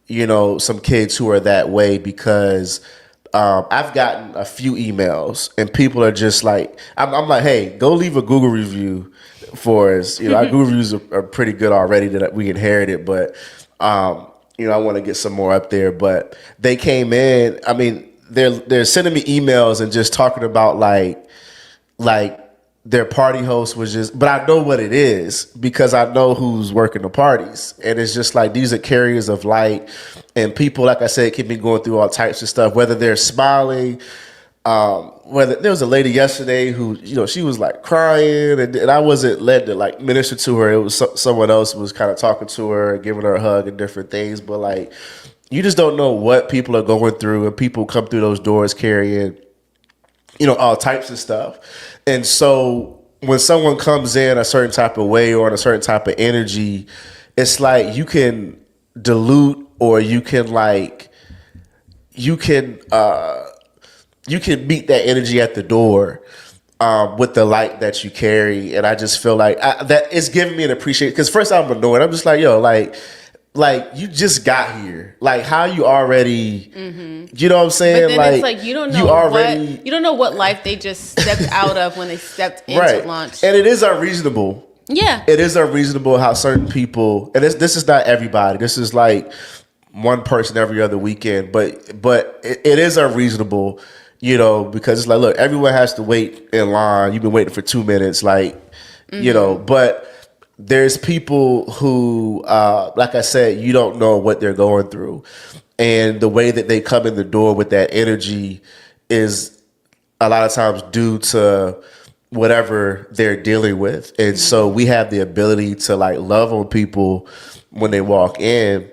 some kids who are that way because. I've gotten a few emails and people are just like, I'm like, hey, go leave a Google review for us. Our Google reviews are pretty good already that we inherited, but I want to get some more up there. But they came in. I mean, they're sending me emails and just talking about like their party host was just, but I know what it is because I know who's working the parties. And it's just like, these are carriers of light and people, like I said, can be going through all types of stuff, whether they're smiling, whether there was a lady yesterday who, she was like crying and I wasn't led to like minister to her. It was someone else was kind of talking to her, giving her a hug and different things. But like, you just don't know what people are going through and people come through those doors carrying, all types of stuff. And so when someone comes in a certain type of way or in a certain type of energy, it's like you can dilute or you can meet that energy at the door with the light that you carry. And I just feel like that it's giving me an appreciation. Because first I'm annoyed. I'm just like, yo, like you just got here. Like how you already, you know what I'm saying? But then it's like you don't know what life they just stepped out of when they stepped into lunch. And it is unreasonable. Yeah. It is unreasonable how certain people, and this is not everybody. This is like one person every other weekend, but it is unreasonable, because it's like, look, everyone has to wait in line. You've been waiting for 2 minutes, but there's people who, like I said, you don't know what they're going through. And the way that they come in the door with that energy is a lot of times due to whatever they're dealing with. And so we have the ability to like love on people when they walk in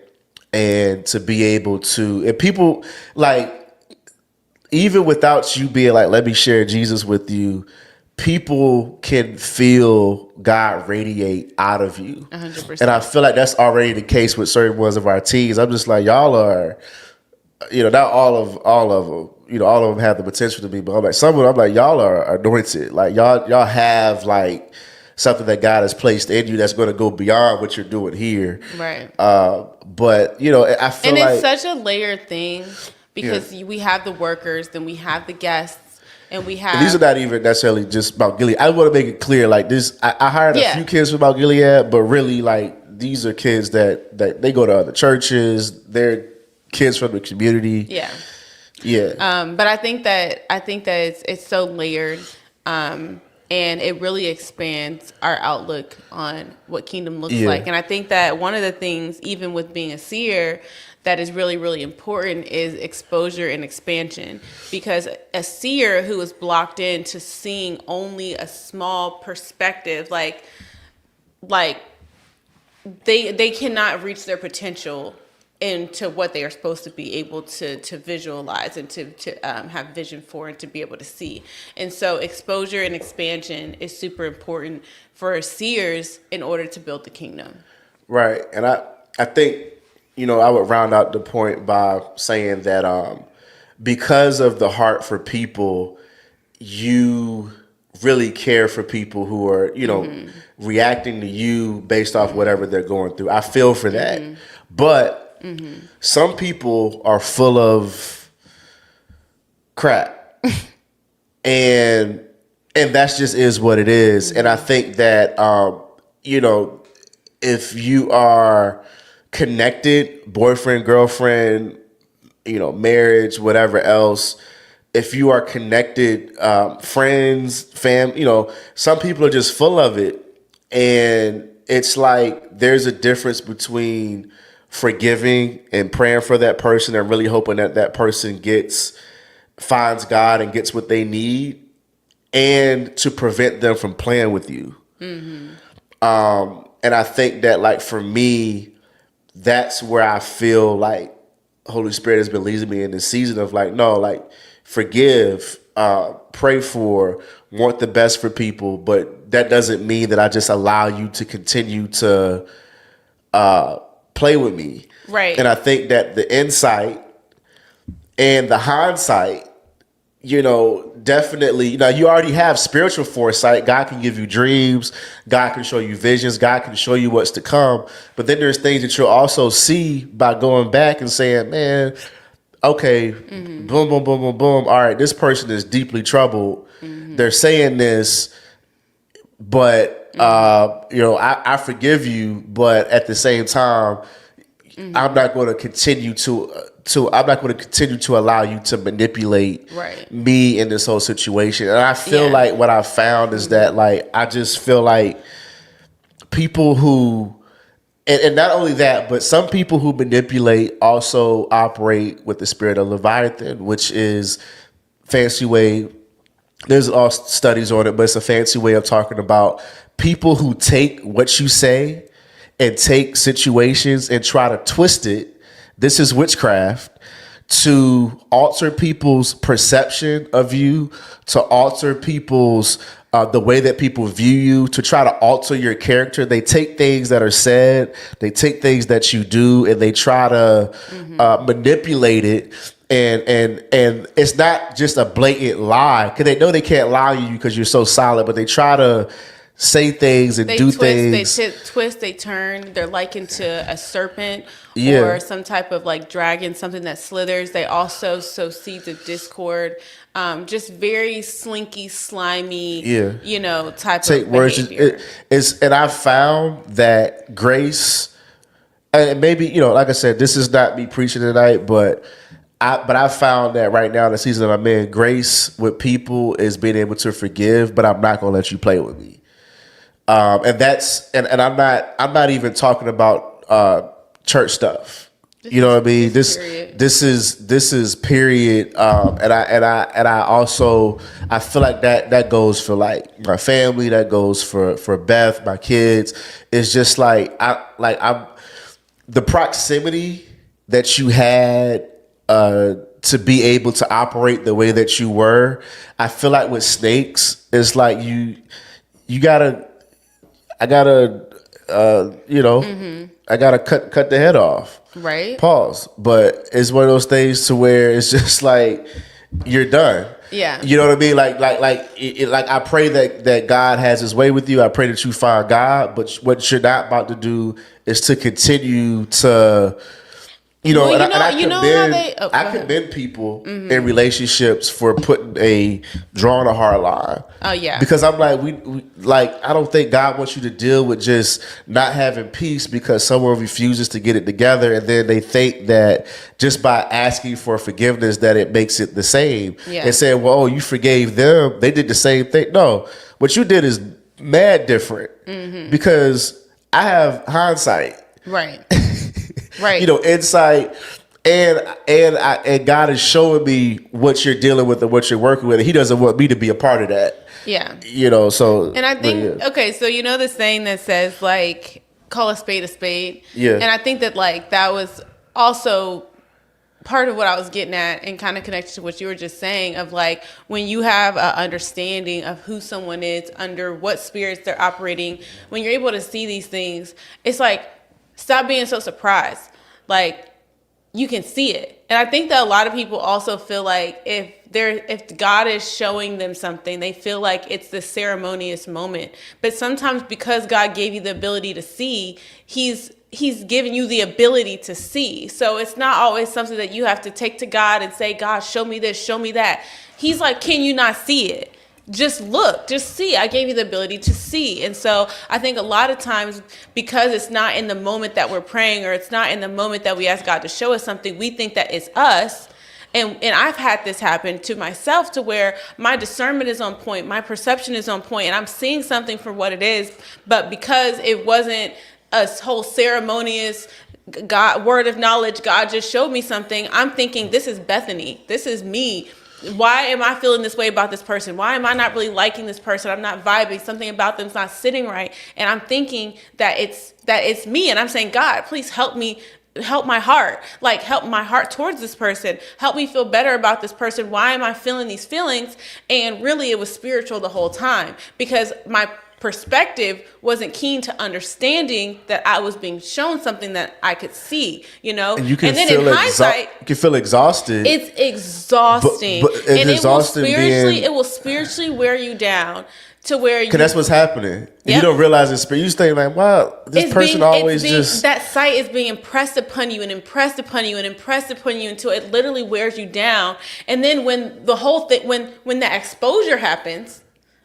and to be able to, and people like, even without you being like, let me share Jesus with you, people can feel God radiate out of you. 100%. And I feel like that's already the case with certain ones of our teams. I'm just like, y'all are, not all of them, all of them have the potential to be, but I'm like, some of them, I'm like, y'all are anointed. Like y'all have like something that God has placed in you that's going to go beyond what you're doing here. Right. But, I feel and like. it's such a layered thing because we have the workers, then we have the guests. And we have. And these are not even necessarily just about Gilead. I want to make it clear, like this. I hired a few kids from Mount Gilead, but really, like these are kids that they go to other churches. They're kids from the community. Yeah. But I think that it's so layered. And it really expands our outlook on what kingdom looks like. And I think that one of the things, even with being a seer, that is really, really important is exposure and expansion. Because a seer who is blocked into seeing only a small perspective, like they cannot reach their potential into what they are supposed to be able to visualize and to have vision for and to be able to see. And so exposure and expansion is super important for seers in order to build the kingdom. Right. And I think, I would round out the point by saying that because of the heart for people, you really care for people who are, reacting to you based off whatever they're going through. I feel for that. But some people are full of crap. and that's just is what it is. And I think that, if you are connected, boyfriend, girlfriend, marriage, whatever else, if you are connected, friends, some people are just full of it. And it's like there's a difference between forgiving and praying for that person and really hoping that that person finds God and gets what they need, and to prevent them from playing with you. And I think that, like, for me, that's where I feel like Holy Spirit has been leading me in this season of like, no, like, forgive, pray for, want the best for people. But that doesn't mean that I just allow you to continue to play with me. Right. And I think that the insight and the hindsight, definitely, you already have spiritual foresight. God can give you dreams. God can show you visions. God can show you what's to come. But then there's things that you'll also see by going back and saying, man, okay, boom, boom, boom, boom, boom. All right, this person is deeply troubled. They're saying this, but, I forgive you. But at the same time, I'm not going to continue to allow you to manipulate me in this whole situation. And I feel like what I found is that, like, I just feel like people who, and not only that, but some people who manipulate also operate with the spirit of Leviathan, which is fancy way. There's all studies on it, but it's a fancy way of talking about people who take what you say and take situations and try to twist it. This is witchcraft, to alter people's perception of you, to alter people's the way that people view you, to try to alter your character. They take things that are said, they take things that you do, and they try to manipulate it. And it's not just a blatant lie, because they know they can't lie to you because you're so solid, but they try to say things and do things. They twist, they turn. They're likened to a serpent or some type of like dragon, something that slithers. They also sow seeds of discord. Just very slinky, slimy, type of behavior. And I found that grace, and maybe, like I said, this is not me preaching tonight, but I found that right now in the season that I'm in, grace with people is being able to forgive, but I'm not going to let you play with me. And that's, and I'm not even talking about church stuff. You know what I mean? This is period. And I also, I feel like that goes for like my family, that goes for Beth, my kids. It's just like I'm the proximity that you had to be able to operate the way that you were. I feel like with snakes, it's like I gotta cut the head off. Right. Pause. But it's one of those things to where it's just like you're done. Yeah. You know what I mean? Like I pray that God has His way with you. I pray that you find God. But what you're not about to do is to continue to, You know, Well, and I go ahead. commend people in relationships for drawing a hard line. Oh yeah, because I'm like I don't think God wants you to deal with just not having peace because someone refuses to get it together, and then they think that just by asking for forgiveness that it makes it the same. Yeah. And saying, well, oh, you forgave them, they did the same thing. No, what you did is mad different because I have hindsight. right, right. You know, insight, and God is showing me what you're dealing with and what you're working with. And He doesn't want me to be a part of that. Yeah. You know, so. And I think, yeah. okay, so you know this saying that says, like, call a spade a spade? Yeah. And I think that, like, that was also part of what I was getting at and kind of connected to what you were just saying of, like, when you have an understanding of who someone is, under what spirits they're operating, when you're able to see these things, it's like, stop being so surprised. Like, you can see it. And I think that a lot of people also feel like if God is showing them something, they feel like it's this ceremonious moment. But sometimes because God gave you the ability to see, He's given you the ability to see. So it's not always something that you have to take to God and say, God, show me this, show me that. He's like, can you not see it? Just look, just see. I gave you the ability to see. And so I think a lot of times, because it's not in the moment that we're praying, or it's not in the moment that we ask God to show us something, we think that it's us. And I've had this happen to myself, to where my discernment is on point, my perception is on point, and I'm seeing something for what it is. But because it wasn't a whole ceremonious word of knowledge, God just showed me something, I'm thinking, this is Bethany. This is me. Why am I feeling this way about this person? Why am I not really liking this person? I'm not vibing. Something about them's not sitting right. And I'm thinking that it's me. And I'm saying, God, please help me, help my heart. Like, help my heart towards this person. Help me feel better about this person. Why am I feeling these feelings? And really, it was spiritual the whole time, because my perspective wasn't keen to understanding that I was being shown something that I could see, you know. And you can then feel in hindsight, you can feel exhausted. It's exhausting, but it's and exhausting it will spiritually wear you down to where you. Because that's what's happening. Yep. You don't realize it's you think like, wow, this person always just that sight is being impressed upon you and impressed upon you and impressed upon you until it literally wears you down. And then when the whole thing, when the exposure happens,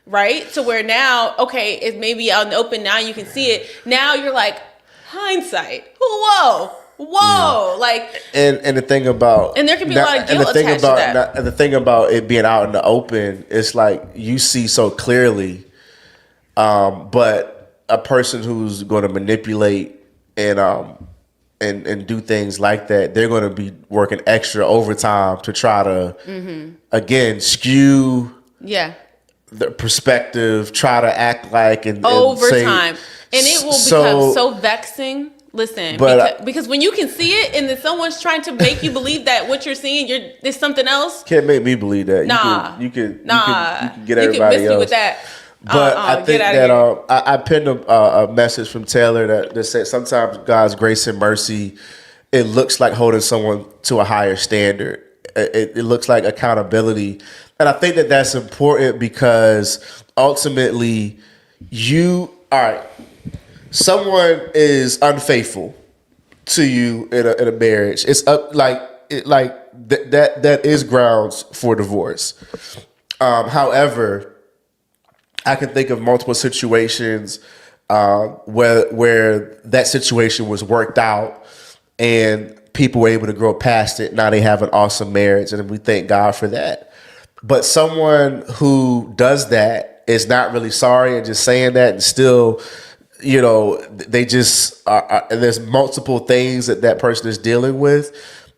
right, to where now, okay, it's maybe out in the open, now you can see it. Now you're like, hindsight. Whoa. Yeah. Like, and the thing about, and there can be a lot of guilt attached to that. And the thing about it being out in the open, it's like you see so clearly, but a person who's going to manipulate and do things like that, they're going to be working extra overtime to try to again skew the perspective, try to act like and overtime, and it will become so vexing. Listen, because when you can see it and then someone's trying to make you believe that what you're seeing, there's something else. Can't make me believe that. Nah, you can get everybody you can miss else me with that. But I think that I pinned a message from Taylor that said sometimes God's grace and mercy, it looks like holding someone to a higher standard. It looks like accountability. And I think that that's important because ultimately someone is unfaithful to you in a marriage. It's up that is grounds for divorce. However, I can think of multiple situations where that situation was worked out and people were able to grow past it. Now they have an awesome marriage, and we thank God for that. But someone who does that is not really sorry and just saying that, and still, you know, they just are, and there's multiple things that person is dealing with,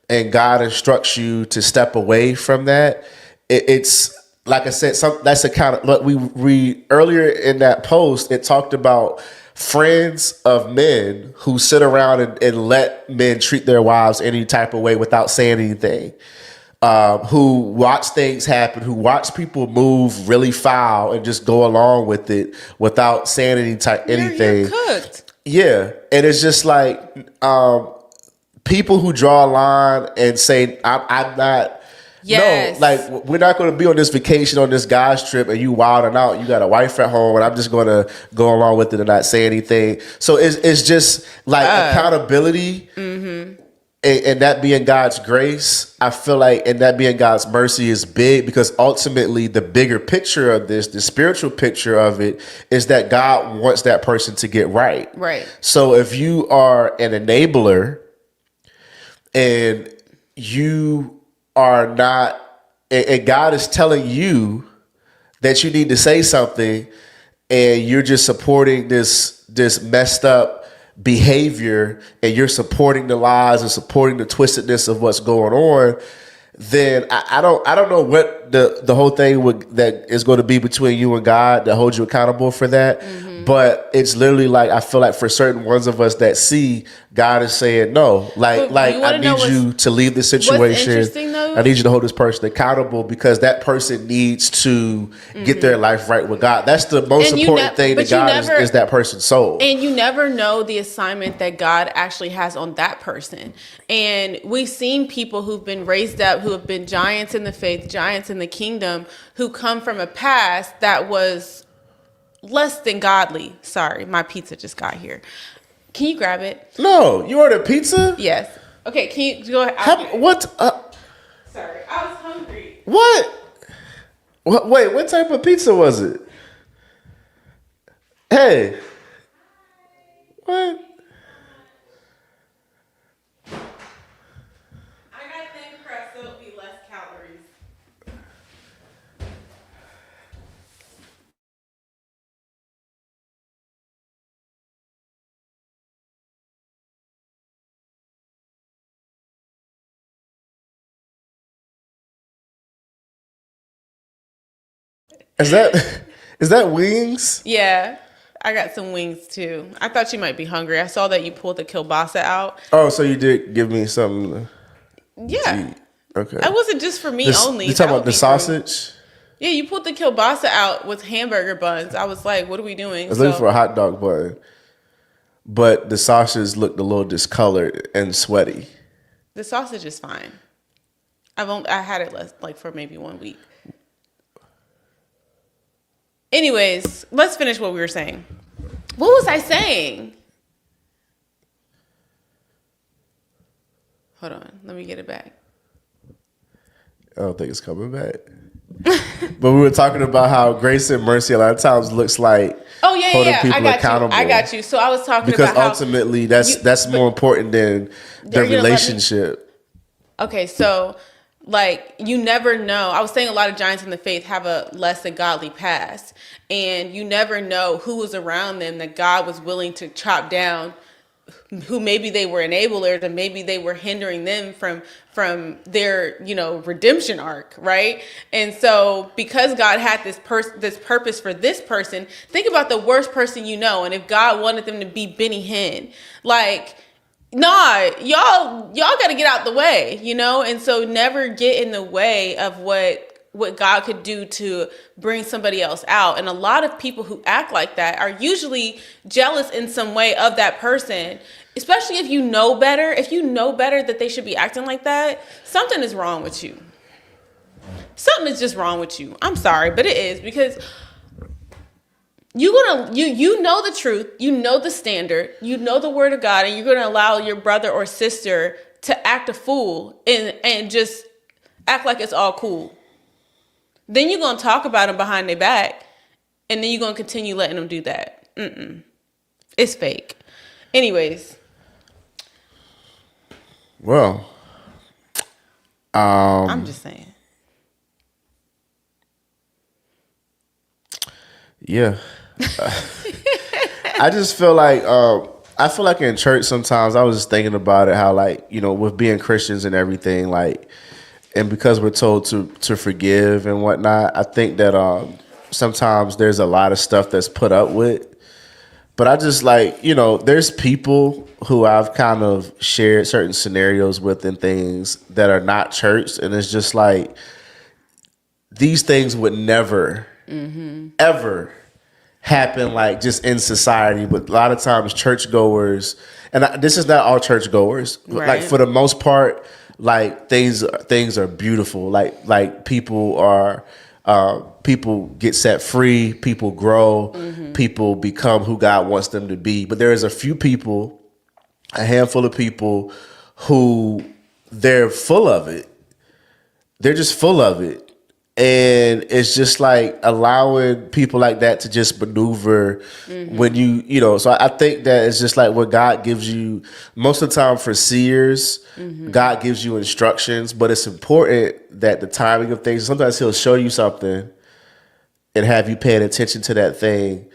and God instructs you to step away from that. It's like I said, that's a kind of, look, we earlier in that post, it talked about friends of men who sit around and let men treat their wives any type of way without saying anything. Who watch things happen, who watch people move really foul and just go along with it without saying anything. You're cooked. Yeah, and it's just like people who draw a line and say, "I'm not." Yes. No, like we're not going to be on this vacation on this guy's trip and you wilding out. You got a wife at home, and I'm just going to go along with it and not say anything. So it's just like accountability. Mm-hmm. and that being God's grace, I feel like, and that being God's mercy is big, because ultimately the bigger picture of this, the spiritual picture of it, is that God wants that person to get right. Right. So if you are an enabler and you are not, and God is telling you that you need to say something, and you're just supporting this messed up behavior, and you're supporting the lies and supporting the twistedness of what's going on, then I don't know what the whole thing that is going to be between you and God to hold you accountable for that. But it's literally like, I feel like for certain ones of us that see, God is saying no, like I need you to leave this situation. I need you to hold this person accountable, because that person needs to get their life right with God. That's the most important thing to God, is that person's soul. And you never know the assignment that God actually has on that person. And we've seen people who've been raised up, who have been giants in the faith, giants in the kingdom, who come from a past that was less than godly. Sorry, my pizza just got here. Can you grab it? No, you ordered pizza? Yes. Okay, can you go ahead? What? Sorry, I was hungry. What? Wait, what type of pizza was it? Hey. What? I got thin crust, so it'll be less calories. Is that wings? Yeah, I got some wings too. I thought you might be hungry. I saw that you pulled the kielbasa out. Oh, so you did give me something Yeah. to eat. Okay. That wasn't just for me only. You talking about the sausage? Yeah, you pulled the kielbasa out with hamburger buns. I was like, what are we doing? I was looking for a hot dog bun, but the sausage looked a little discolored and sweaty. The sausage is fine. I had it for maybe 1 week. Anyways, let's finish what we were saying. What was I saying? Hold on, let me get it back. I don't think it's coming back. But we were talking about how grace and mercy a lot of times looks like holding people accountable. I got you. So I was talking because about how ultimately that's more important than the relationship. Okay, so like, you never know. I was saying a lot of giants in the faith have a less than godly past, and you never know who was around them that God was willing to chop down, who maybe they were enablers, and maybe they were hindering them from their, redemption arc, right? And so because God had this purpose for this person, think about the worst person you know, and if God wanted them to be Benny Hinn, like, nah, y'all got to get out the way, and so never get in the way of what God could do to bring somebody else out. And a lot of people who act like that are usually jealous in some way of that person, especially if you know better. If you know better that they should be acting like that, something is wrong with you. Something is just wrong with you. I'm sorry, but it is, because you know the truth, you know the standard, you know the word of God, and you're going to allow your brother or sister to act a fool and just act like it's all cool. Then you're going to talk about them behind their back, and then you're going to continue letting them do that. It's fake. Anyways. Well, I'm just saying. Yeah. I just feel like in church sometimes, I was just thinking about it, how with being Christians and everything, and because we're told to forgive and whatnot, I think that sometimes there's a lot of stuff that's put up with. But I just there's people who I've kind of shared certain scenarios with and things that are not church, and it's just like these things would never, ever happen just in society. But a lot of times churchgoers, and this is not all churchgoers, right. For the most part, things are beautiful. People get set free, people grow, people become who God wants them to be. But there is a handful of people who they're full of it. They're just full of it. And it's just like allowing people like that to just maneuver when you know. So I think that it's just like what God gives you most of the time for seers. God gives you instructions, but it's important that the timing of things. Sometimes He'll show you something and have you paying attention to that thing,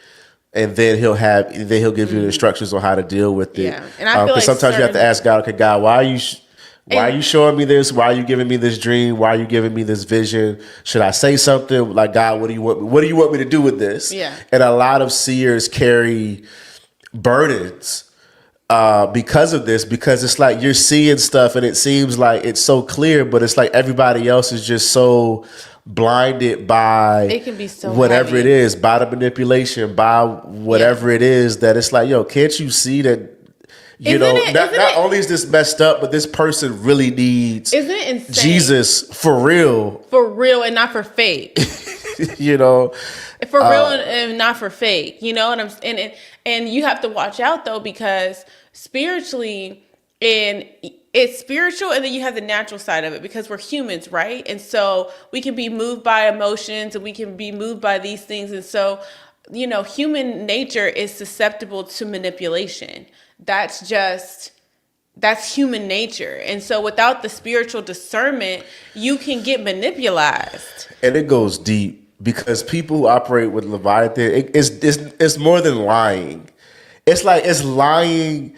and then He'll give you the instructions on how to deal with it. Yeah, and I feel like sometimes you have to ask God, okay, God, why are you showing me this? Why are you giving me this dream? Why are you giving me this vision? Should I say something? Like, God, what do you want me to do with this? Yeah. And a lot of seers carry burdens because of this, because it's like you're seeing stuff and it seems like it's so clear, but it's like everybody else is just so blinded by it can be so whatever heavy. it is, by the manipulation, by whatever it is, that it's like, yo, can't you see that? Not only is this messed up, but this person really needs Jesus for real. For real and not for fake. You know? For real and not for fake. You know what and you have to watch out though, because spiritually, and it's spiritual, and then you have the natural side of it, because we're humans, right? And so we can be moved by emotions, and we can be moved by these things. And so, you know, human nature is susceptible to manipulation. That's human nature. And so without the spiritual discernment, you can get manipulated. And it goes deep, because people who operate with Leviathan, it's more than lying. It's like it's lying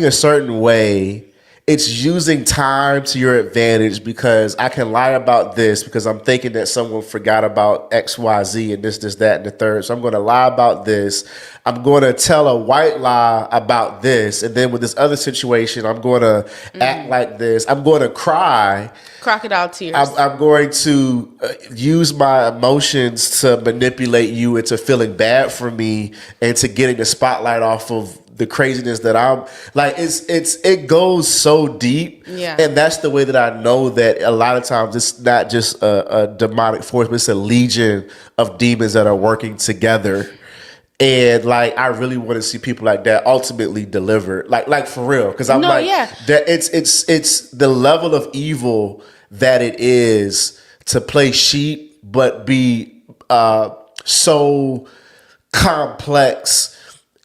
a certain way. It's using time to your advantage, because I can lie about this because I'm thinking that someone forgot about X, Y, Z, and this, that, and the third. So I'm going to lie about this. I'm going to tell a white lie about this. And then with this other situation, I'm going to act like this. I'm going to cry. Crocodile tears. I'm going to use my emotions to manipulate you into feeling bad for me and to getting the spotlight off of the craziness that I'm like. It goes so deep. Yeah. And that's the way that I know that a lot of times it's not just a demonic force, but it's a legion of demons that are working together. And like, I really want to see people like that ultimately delivered, like for real. Cause I'm that it's the level of evil that it is to play sheep, but be so complex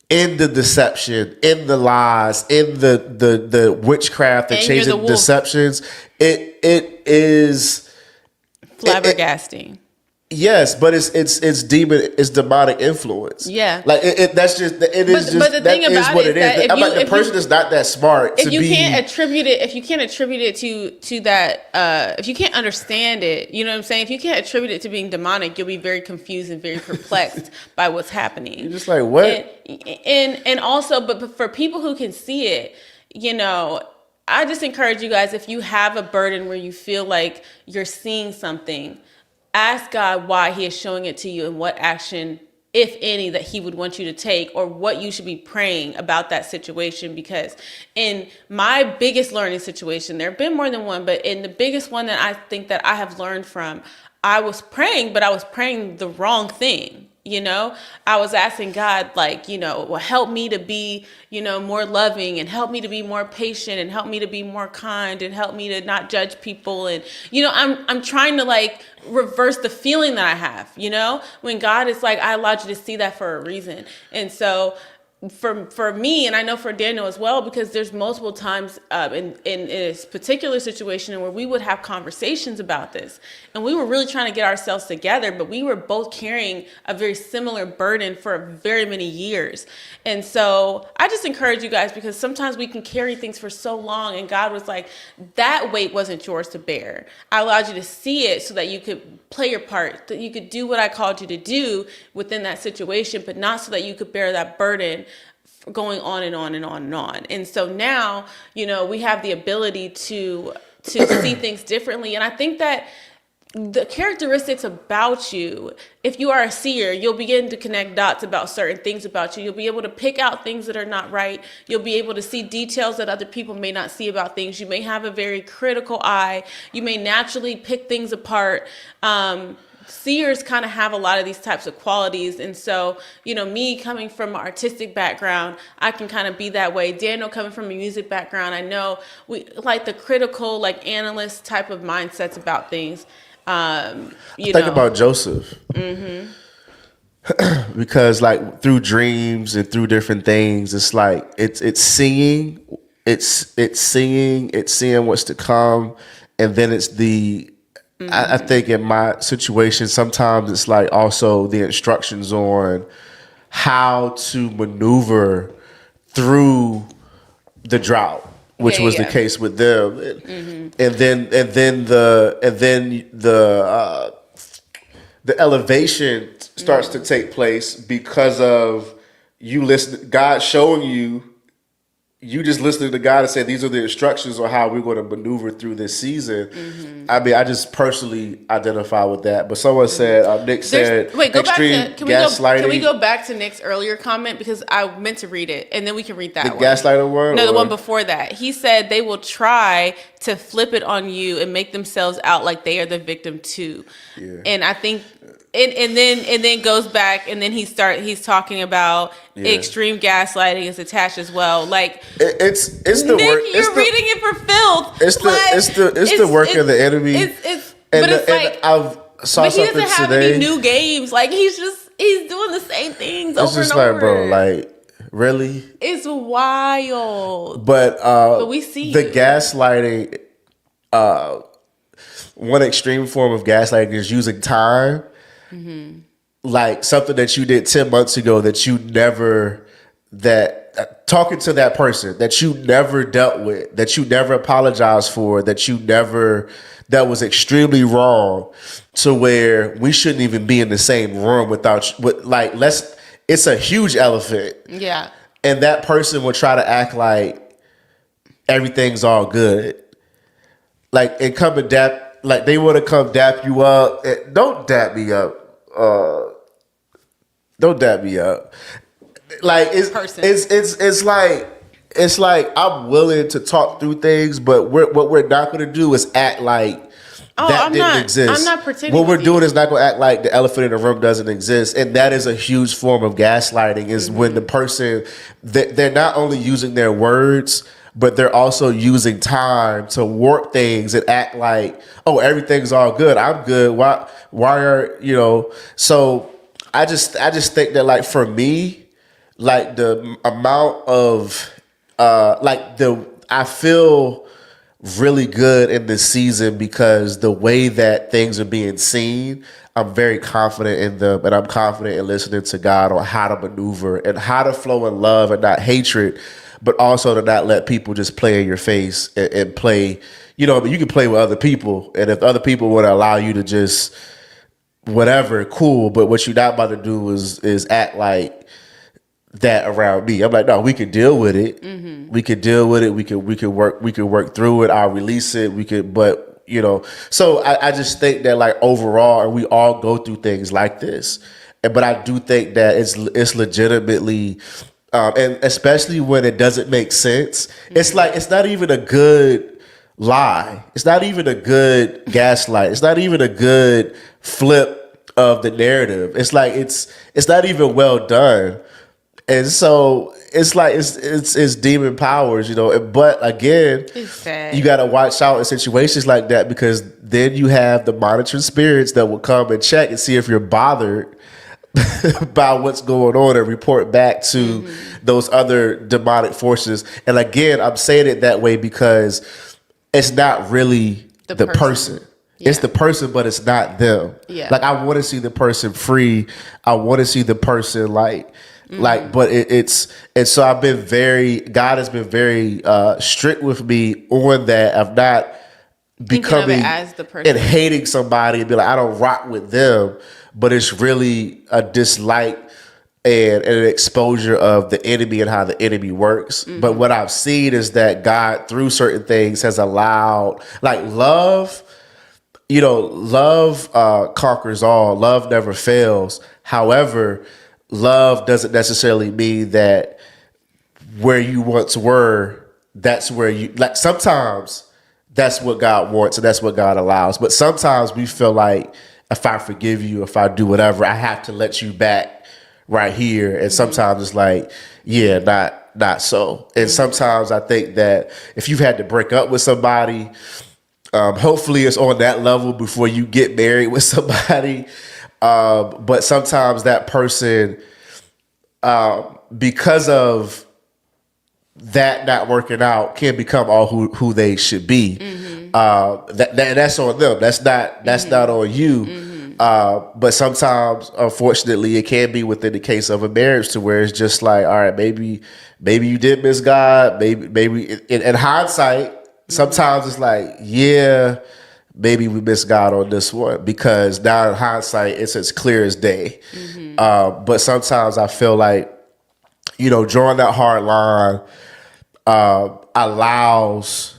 in the deception, in the lies, in the witchcraft and changing deceptions. It is flabbergasting. Yes, but it's demonic influence. Yeah, like that's just it is. But the thing about it is that I'm like, the person is not that smart. If you can't attribute it to that, if you can't understand it, you know what I'm saying. If you can't attribute it to being demonic, you'll be very confused and very perplexed by what's happening. You're just like, what? And also, but for people who can see it, you know, I just encourage you guys, if you have a burden where you feel like you're seeing something, ask God why He is showing it to you and what action, if any, that He would want you to take, or what you should be praying about that situation. Because in my biggest learning situation, there have been more than one, but in the biggest one that I think that I have learned from, I was praying, but I was praying the wrong thing. You know, I was asking God, like, you know, well, help me to be, you know, more loving, and help me to be more patient, and help me to be more kind, and help me to not judge people. And, you know, I'm trying to like reverse the feeling that I have, you know, when God is like, I allowed you to see that for a reason. And so for me, and I know for Daniel as well, because there's multiple times in this particular situation where we would have conversations about this, and we were really trying to get ourselves together, but we were both carrying a very similar burden for very many years. And so I just encourage you guys, because sometimes we can carry things for so long, and God was like, that weight wasn't yours to bear. I allowed you to see it so that you could play your part, that you could do what I called you to do within that situation, but not so that you could bear that burden going on and on and on and on. And so now, you know, we have the ability to see things differently. And I think that the characteristics about you, if you are a seer, you'll begin to connect dots about certain things about you. You'll be able to pick out things that are not right. You'll be able to see details that other people may not see about things. You may have a very critical eye. You may naturally pick things apart. seers kind of have a lot of these types of qualities. And so, you know, me coming from an artistic background, I can kind of be that way. Daniel coming from a music background, I know we like the critical, like analyst type of mindsets about things. Think about Joseph. Mm-hmm. Because like through dreams and through different things, it's like it's seeing, it's seeing what's to come, and then it's the I think in my situation sometimes it's like also the instructions on how to maneuver through the drought, which was the case with them, and then the elevation starts to take place because of you listen, God showing you just listening to God and saying these are the instructions on how we're going to maneuver through this season. I mean, I just personally identify with that. But someone said, Nick said, extreme gaslighting. Can we go back to Nick's earlier comment? Because I meant to read it, and then we can read that the one. Gaslighting one? No, the one before that. He said they will try to flip it on you and make themselves out like they are the victim too. Yeah. And I think... And then goes back, and then he's talking about extreme gaslighting is attached as well. Like it's the Nick, work. You're reading it for filth. It's the work of the enemy. But he doesn't have any new games. Like he's doing the same things over and over. It's just like, bro, like really, it's wild. But we see the gaslighting. One extreme form of gaslighting is using time. Mm-hmm. Like something that you did 10 months ago that you never, talking to that person that you never dealt with, that you never apologized for, that was extremely wrong, to where we shouldn't even be in the same room it's a huge elephant. Yeah. And that person will try to act like everything's all good. Like, and come and dap, like they want to come dap you up. Don't dap me up. Don't dap me up. Like it's like I'm willing to talk through things, but what we're not going to do is act like that didn't exist. I'm not pretending. What we're doing is not going to act like the elephant in the room doesn't exist, and that is a huge form of gaslighting. Is when the person they're not only using their words, but they're also using time to warp things and act like, oh, everything's all good. I'm good. Why are so I just think that, like, for me, like the amount of I feel really good in this season because the way that things are being seen, I'm very confident in them, and I'm confident in listening to God on how to maneuver and how to flow in love and not hatred, but also to not let people just play in your face and play, but you can play with other people. And if other people would allow you to just whatever, cool. But what you're not about to do is act like that around me. I'm like, no, we can deal with it. Mm-hmm. We can deal with it. We can work through it. I'll release it. So I just think that, like, overall, we all go through things like this. But I do think that it's legitimately, and especially when it doesn't make sense, it's like, it's not even a good lie. It's not even a good gaslight. It's not even a good flip of the narrative. It's like, it's not even well done. And so it's like, it's demon powers, but again, you got to watch out in situations like that, because then you have the monitoring spirits that will come and check and see if you're bothered by what's going on and report back to those other demonic forces. And again, I'm saying it that way because it's not really the person. Yeah. It's the person, but it's not them. Yeah. Like, I want to see the person free. I want to see the person but and so God has been very strict with me on that, of not becoming as the person and hating somebody and be like, I don't rock with them, but it's really a dislike and an exposure of the enemy and how the enemy works. Mm-hmm. But what I've seen is that God, through certain things, has allowed, like, love conquers all. Love never fails. However, love doesn't necessarily mean that where you once were, that's where you, like, sometimes that's what God wants and that's what God allows. But sometimes we feel like if I forgive you, if I do whatever, I have to let you back right here. And sometimes it's like, yeah, not so. And sometimes I think that if you've had to break up with somebody, hopefully it's on that level before you get married with somebody. But sometimes that person, because of that not working out, can become all who they should be. That's on them. That's not on you. But sometimes, unfortunately, it can be within the case of a marriage to where it's just like, all right, maybe you did miss God. Maybe in hindsight, sometimes it's like, yeah, maybe we missed God on this one, because now in hindsight, it's as clear as day. But sometimes I feel like, drawing that hard line allows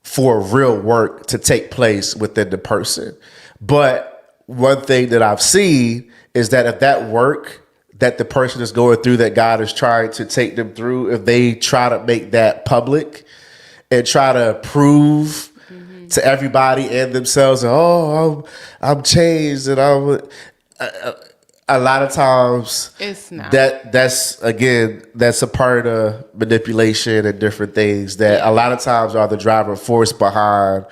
for real work to take place within the person. But one thing that I've seen is that if that work that the person is going through, that God is trying to take them through, if they try to make that public and try to prove to everybody and themselves, I'm changed, and a lot of times it's not. That's a part of manipulation and different things that a lot of times are the driving force behind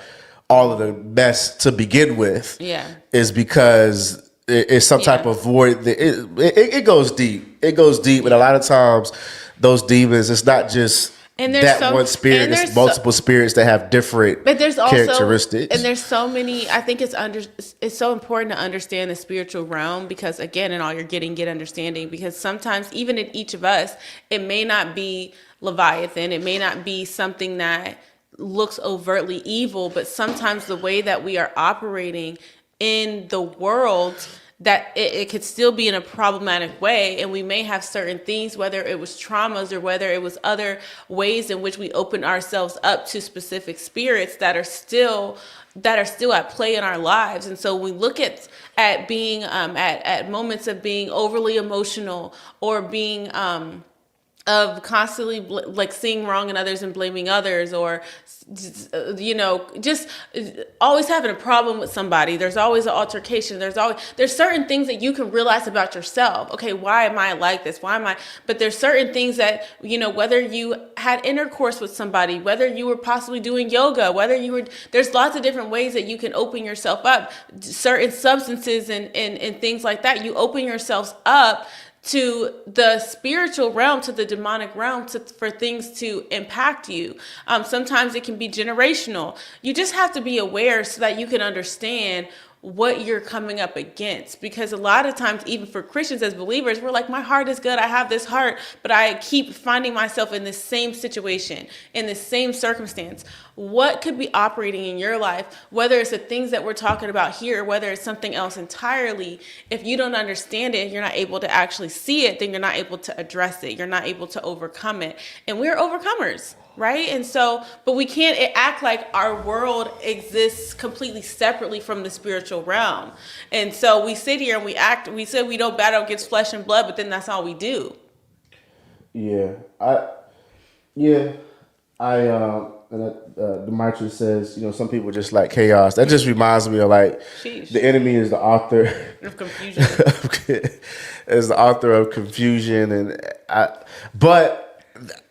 all of the mess to begin with. Yeah, is because it's some type of void. It goes deep. It goes deep, and a lot of times those demons, it's not just one spirit. It's multiple spirits that have different characteristics. And there's so many. I think it's so important to understand the spiritual realm, because again, in all you're getting, get understanding. Because sometimes even in each of us, it may not be Leviathan. It may not be something that looks overtly evil, but sometimes the way that we are operating in the world, that it could still be in a problematic way. And we may have certain things, whether it was traumas or whether it was other ways in which we open ourselves up to specific spirits that are still at play in our lives. And so we look at being at moments of being overly emotional, or being of constantly like seeing wrong in others and blaming others, or just always having a problem with somebody. There's always an altercation. There's certain things that you can realize about yourself. Okay, why am I like this? But there's certain things that, whether you had intercourse with somebody, whether you were possibly doing yoga, there's lots of different ways that you can open yourself up. Certain substances and things like that, you open yourselves up to the spiritual realm, to the demonic realm, for things to impact you. Sometimes it can be generational. You just have to be aware so that you can understand what you're coming up against. Because a lot of times, even for Christians as believers, we're like, my heart is good, I have this heart, but I keep finding myself in this same situation, in this same circumstance. What could be operating in your life, whether it's the things that we're talking about here, or whether it's something else entirely? If you don't understand it, you're not able to actually see it, then you're not able to address it. You're not able to overcome it. And we're overcomers, right? And so, but we can't act like our world exists completely separately from the spiritual realm. And so we sit here and we say we don't battle against flesh and blood, but then that's all we do. Demetrius says, some people just like chaos. That just reminds me of like, Sheesh. The enemy is the author Of confusion. is the author of confusion, but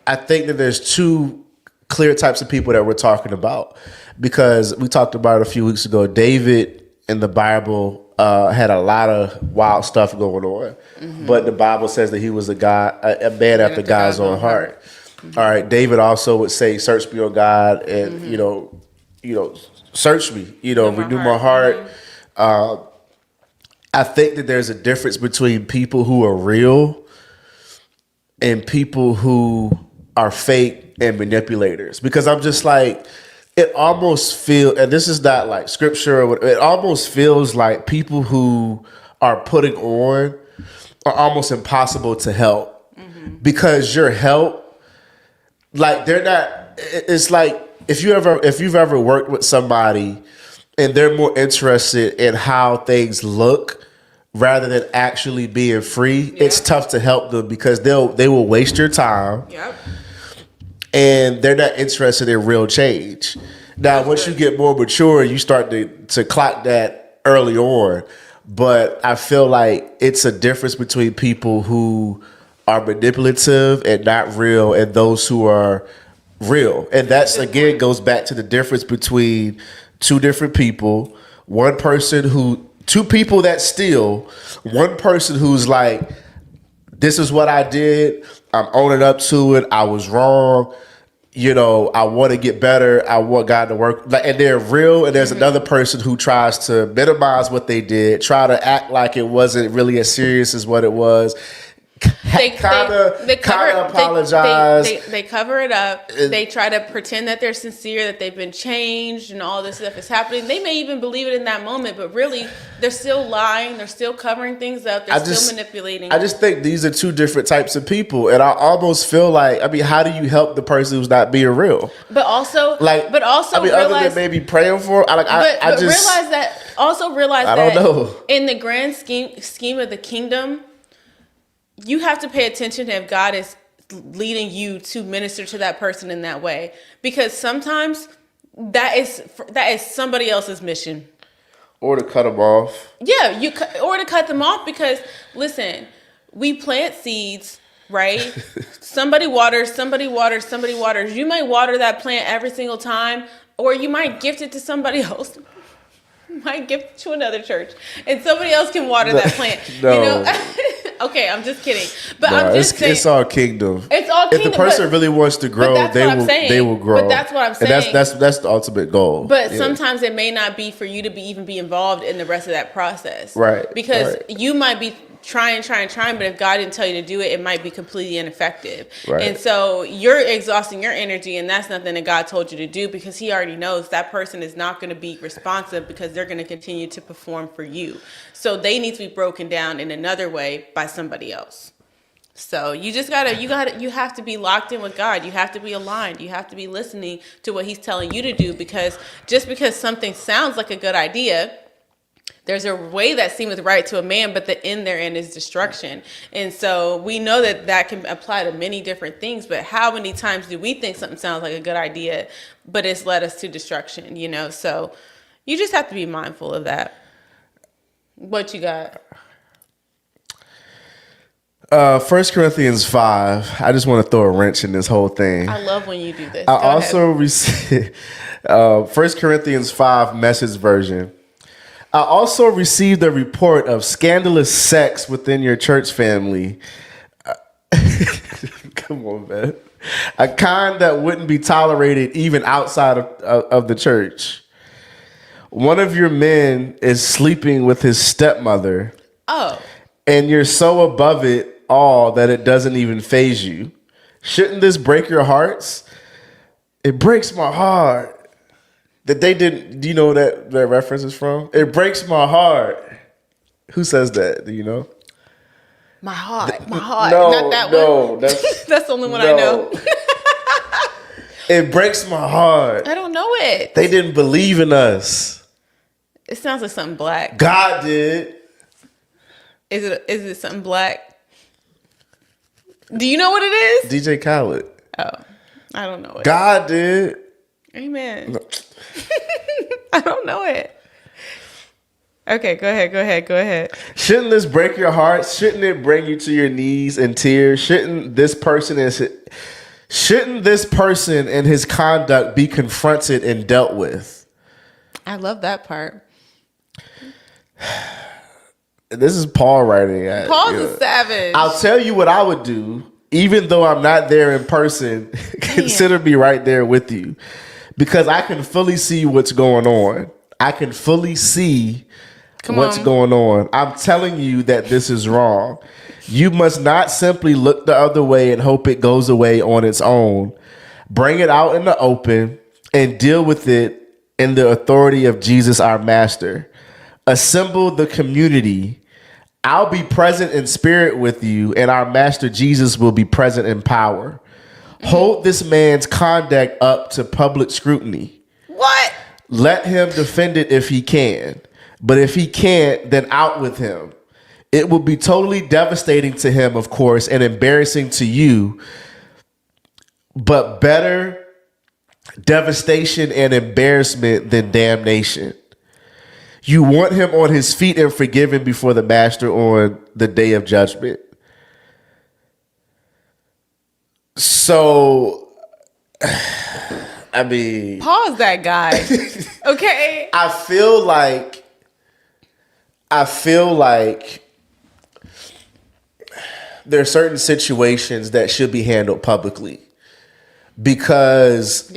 I think that there's two clear types of people that we're talking about, because we talked about it a few weeks ago. David in the Bible had a lot of wild stuff going on, but the Bible says that he was a man after God's own heart. All right, David also would say, "Search me, O God, and search me, renew my heart." I think that there's a difference between people who are real and people who are fake and manipulators, because I'm just like, it almost feels, and this is not like scripture or whatever, it almost feels like people who are putting on are almost impossible to help, because your help, like, they're not, it's like if you've ever worked with somebody and they're more interested in how things look rather than actually being free, it's tough to help them, because they will waste your time. Yep. And they're not interested in real change. Now, once you get more mature, you start to clock that early on. But I feel like it's a difference between people who are manipulative and not real and those who are real. And that's, again, goes back to the difference between two different people. Two people that steal, one person who's like, this is what I did, I'm owning up to it, I was wrong, I want to get better, I want God to work, and they're real. And there's another person who tries to minimize what they did, try to act like it wasn't really as serious as what it was. They kind of apologize. They cover it up. They try to pretend that they're sincere, that they've been changed, and all this stuff is happening. They may even believe it in that moment, but really, they're still lying. They're still covering things up. They're still manipulating. I just think these are two different types of people, and I almost feel like, how do you help the person who's not being real? But also, realize, other than maybe praying for, realize that. I don't know. In the grand scheme of the kingdom, you have to pay attention to if God is leading you to minister to that person in that way, because sometimes that is somebody else's mission. Or to cut them off. Yeah, or to cut them off, because listen, we plant seeds, right? Somebody waters. You might water that plant every single time, or you might gift it to somebody else. Might give it to another church, and somebody else can water that plant. No. Okay, I'm just kidding. But no, I'm just saying, it's all kingdom. It's all kingdom. If the person really wants to grow, they will grow. But that's what I'm saying. And that's the ultimate goal. But sometimes it may not be for you to even be involved in the rest of that process. Right. Because you might be trying, but if God didn't tell you to do it, it might be completely ineffective. Right. And so you're exhausting your energy, and that's nothing that God told you to do, because he already knows that person is not going to be responsive, because they're going to continue to perform for you. So they need to be broken down in another way by somebody else. So you have to be locked in with God. You have to be aligned. You have to be listening to what he's telling you to do, because just because something sounds like a good idea, there's a way that seemeth right to a man, but the end therein is destruction. And so we know that can apply to many different things, but how many times do we think something sounds like a good idea, but it's led us to destruction, So you just have to be mindful of that. What you got? 1 Corinthians 5. I just want to throw a wrench in this whole thing. I love when you do this. I also received 1 Corinthians 5 Message version. I also received a report of scandalous sex within your church family. Come on, man. A kind that wouldn't be tolerated even outside of the church. One of your men is sleeping with his stepmother. Oh. And you're so above it all that it doesn't even faze you. Shouldn't this break your hearts? It breaks my heart. That they didn't, do you know what that reference is from? It breaks my heart. Who says that? Do you know? My heart. No, not that one. That's the only one I know. It breaks my heart. I don't know it. They didn't believe in us. It sounds like something black. God did. Is it something black? Do you know what it is? DJ Khaled. Oh, I don't know it. God did. Amen. No. I don't know it. Okay, go ahead. Shouldn't this break your heart? Shouldn't it bring you to your knees in tears? Shouldn't this person and his conduct be confronted and dealt with? I love that part. This is Paul writing. Paul's a savage. I'll tell you what I would do, even though I'm not there in person. Consider me right there with you, because I can fully see what's going on. I can fully see what's going on. I'm telling you that this is wrong. You must not simply look the other way and hope it goes away on its own. Bring it out in the open and deal with it in the authority of Jesus, our master. Assemble the community. I'll be present in spirit with you, and our master Jesus will be present in power. Hold this man's conduct up to public scrutiny. What? Let him defend it if he can. But if he can't, then out with him. It will be totally devastating to him, of course, and embarrassing to you. But better devastation and embarrassment than damnation. You want him on his feet and forgiven before the master on the day of judgment. So, I mean, pause that guy. Okay. I feel like there are certain situations that should be handled publicly, because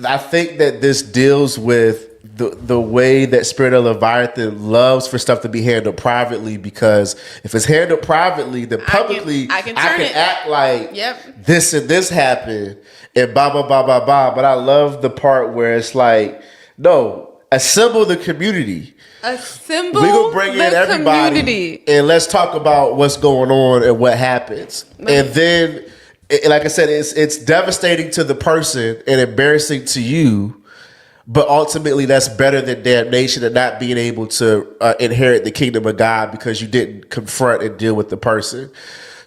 I think that this deals with the way that Spirit of Leviathan loves for stuff to be handled privately, because if it's handled privately, then publicly I can act like this and this happened and blah, blah, blah, blah, blah. But I love the part where it's like, no, assemble the community. Assemble we gonna bring in everybody community. And let's talk about what's going on and what happens. Right. And then, like I said, it's devastating to the person and embarrassing to you. But ultimately, that's better than damnation and not being able to inherit the kingdom of God because you didn't confront and deal with the person.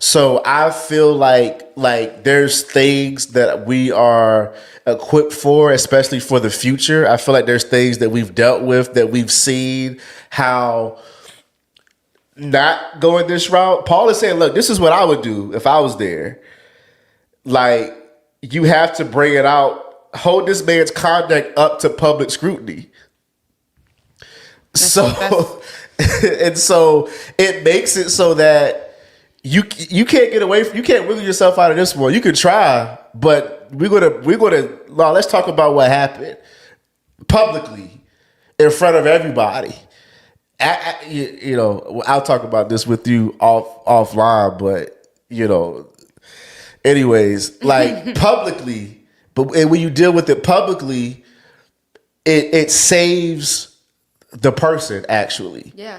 So I feel like there's things that we are equipped for, especially for the future. I feel like there's things that we've dealt with, that we've seen how not going this route. Paul is saying, look, this is what I would do if I was there. Like, you have to bring it out. Hold this man's conduct up to public scrutiny. So it makes it so that you can't get away from, you can't wiggle yourself out of this one. You can try, but we're gonna let's talk about what happened publicly in front of everybody. I'll talk about this with you offline, but anyways, like publicly. But when you deal with it publicly, it saves the person actually. Yeah.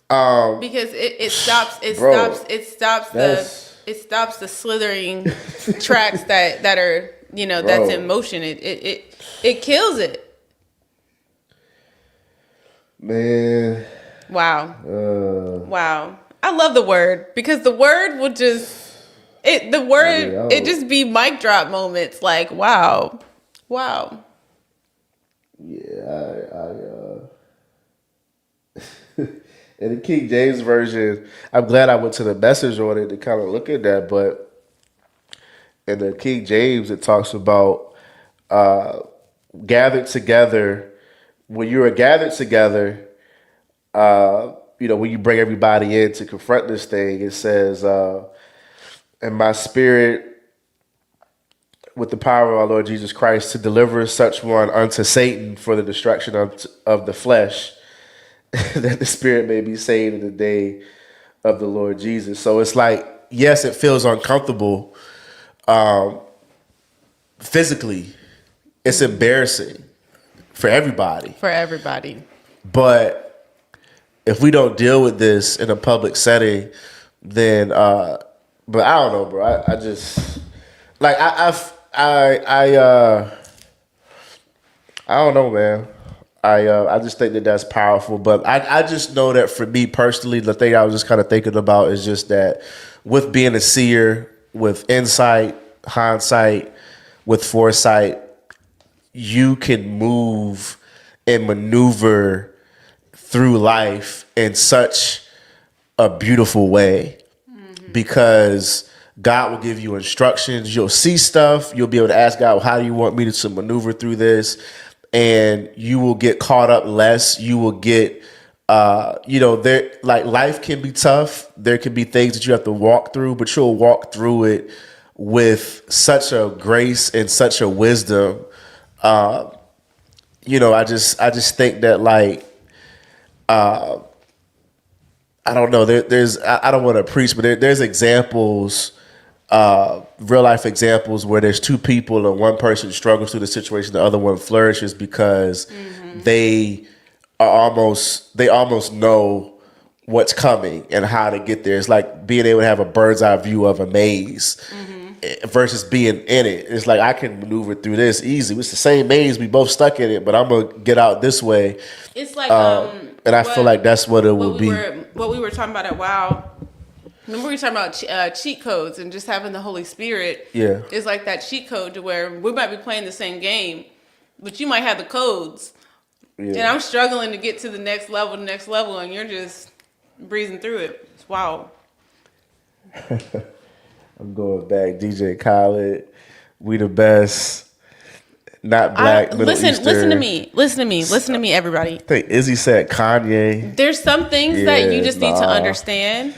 Because it stops the slithering tracks that are that's in motion. It kills it. Man. Wow. Wow. I love the word, because the word will just. It just be mic drop moments, like wow. Yeah, in the King James version, I'm glad I went to the Message on it to kind of look at that. But in the King James, it talks about gathered together. When you are gathered together, when you bring everybody in to confront this thing, it says. And my spirit, with the power of our Lord Jesus Christ, to deliver such one unto Satan for the destruction of the flesh, that the spirit may be saved in the day of the Lord Jesus. So it's like, yes, it feels uncomfortable physically. It's embarrassing for everybody. But if we don't deal with this in a public setting, then... But I don't know, bro. I just like I don't know, man. I just think that that's powerful. But I just know that for me personally, the thing I was just kind of thinking about is just that with being a seer, with insight, hindsight, with foresight, you can move and maneuver through life in such a beautiful way. Because God will give you instructions. You'll see stuff. You'll be able to ask God, how do you want me to maneuver through this? And you will get caught up less. You will get, there, like, life can be tough. There can be things that you have to walk through, but you'll walk through it with such a grace and such a wisdom. I just think that, like, I don't know. I don't want to preach, but there's examples, real life examples where there's two people and one person struggles through the situation, the other one flourishes because they almost know what's coming and how to get there. It's like being able to have a bird's eye view of a maze versus being in it. It's like, I can maneuver through this easy. It's the same maze. We both stuck in it, but I'm gonna get out this way. It's like, and I feel like that's what it will be. What we were talking about at WOW. Remember we were talking about cheat codes and just having the Holy Spirit. Yeah, it's like that cheat code to where we might be playing the same game, but you might have the codes, And I'm struggling to get to the next level, and you're just breezing through it. It's wild. I'm going back. DJ Khaled, We the Best. Not Black, Middle Eastern. Listen to me, everybody. I think Izzy said Kanye. There's some things that you just need to understand.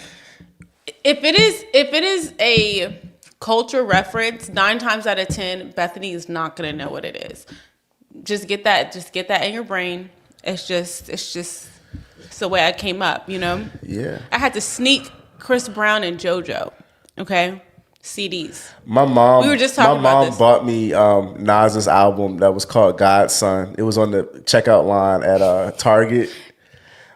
If it is a culture reference, 9 times out of 10, Bethany is not gonna know what it is. Just get that in your brain. It's the way I came up, you know? Yeah. I had to sneak Chris Brown and JoJo, okay? CDs. My mom. We were just talking about this. bought me Nas's album that was called Godson. It was on the checkout line at Target.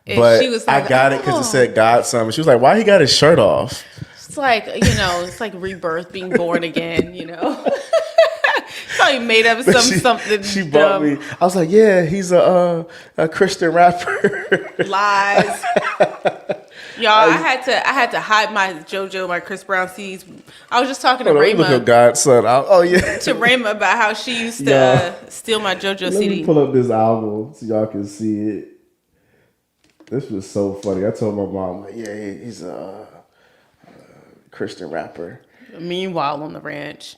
And But she was like, I got it because it said Godson. And she was like, "Why he got his shirt off?" It's like, it's like rebirth, being born again, Probably made up something She dumb. bought me. I was like, "Yeah, he's a Christian rapper." Lies. Y'all, I had to hide my JoJo, my Chris Brown CDs. I was just talking to Hold on, look at Rayma, Godson. Oh yeah. to Rayma about how she used to steal my JoJo Let CD. me pull up this album so y'all can see it. This was so funny. I told my mom, like, yeah, he's a Christian rapper. Meanwhile, on the ranch,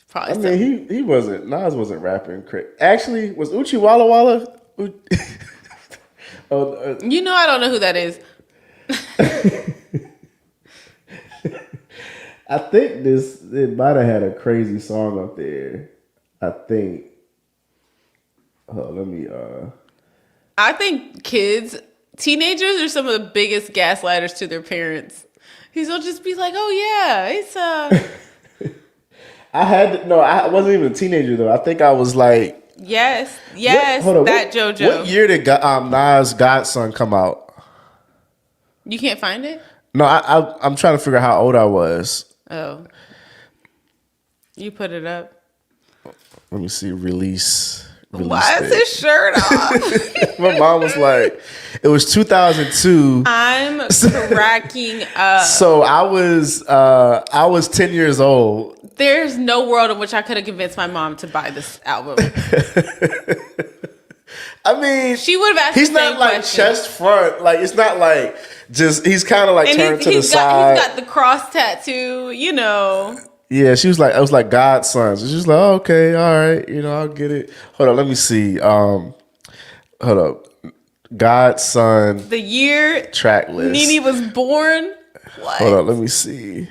probably. I mean, he wasn't. Nas wasn't rapping. Actually, was Uchi Walla Walla? I don't know who that is. I think it might have had a crazy song up there. I think. Oh, let me. I think teenagers are some of the biggest gaslighters to their parents. They'll just be like, "Oh yeah, it's I wasn't even a teenager though. I think I was like. yes, JoJo." What year did Nas Godson come out? You can't find it? No, I'm trying to figure out how old I was. Oh, you put it up. Let me see. Release Why is date. his shirt off? My mom was like, it was 2002. I'm cracking up. So I was 10 years old. There's no world in which I could have convinced my mom to buy this album. I mean, She would have asked he's the same not like question. chest front. Like it's not like just he's kind of like And turned to the he's side. got the cross tattoo, Yeah, she was like, I was like Godson. So she was like, oh, okay, all right, I'll get it. Hold on, let me see. Hold up, Godson The year track list. Nene was born. What? Hold on, let me see.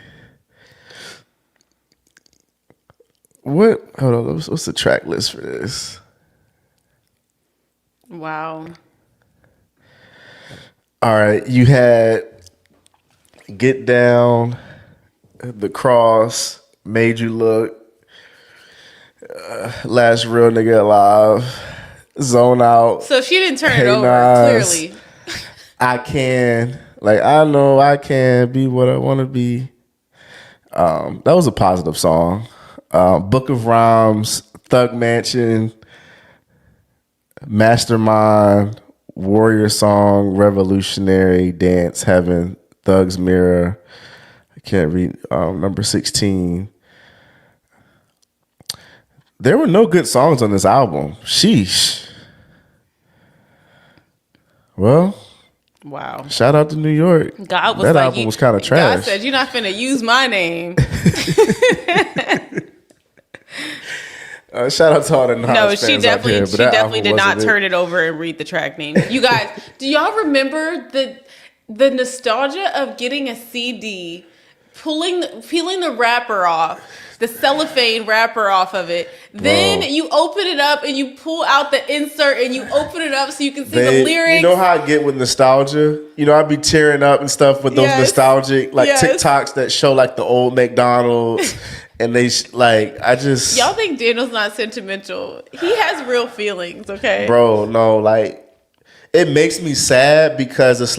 What? Hold on, what's the track list for this? Wow. All right, you had Get Down, The Cross, Made You Look, Last Real Nigga Alive, Zone Out. So she didn't turn Hey it over, Nas. clearly. I Can. Like, I know I can be what I want to be. That was a positive song. Book of Rhymes, Thug Mansion, Mastermind, Warrior Song, Revolutionary, Dance, Heaven, Thug's Mirror. I can't read. Number 16. There were no good songs on this album. Sheesh. Well, Wow. shout out to New York. God was that like, album was kind of trash. God said, "You're not finna use my name." Shout out to all the Nas No, fans she out definitely, there, but she that definitely album did not wasn't turn it over and read the track names. You guys, do y'all remember the nostalgia of getting a CD, peeling the wrapper off, the cellophane wrapper off of it? Then you open it up and you pull out the insert and you open it up so you can see the lyrics. You know how I get with nostalgia? I'd be tearing up and stuff with those Yes. nostalgic Yes. TikToks that show like the old McDonald's. And they I just... Y'all think Daniel's not sentimental? He has real feelings, okay? Bro, no, it makes me sad because it's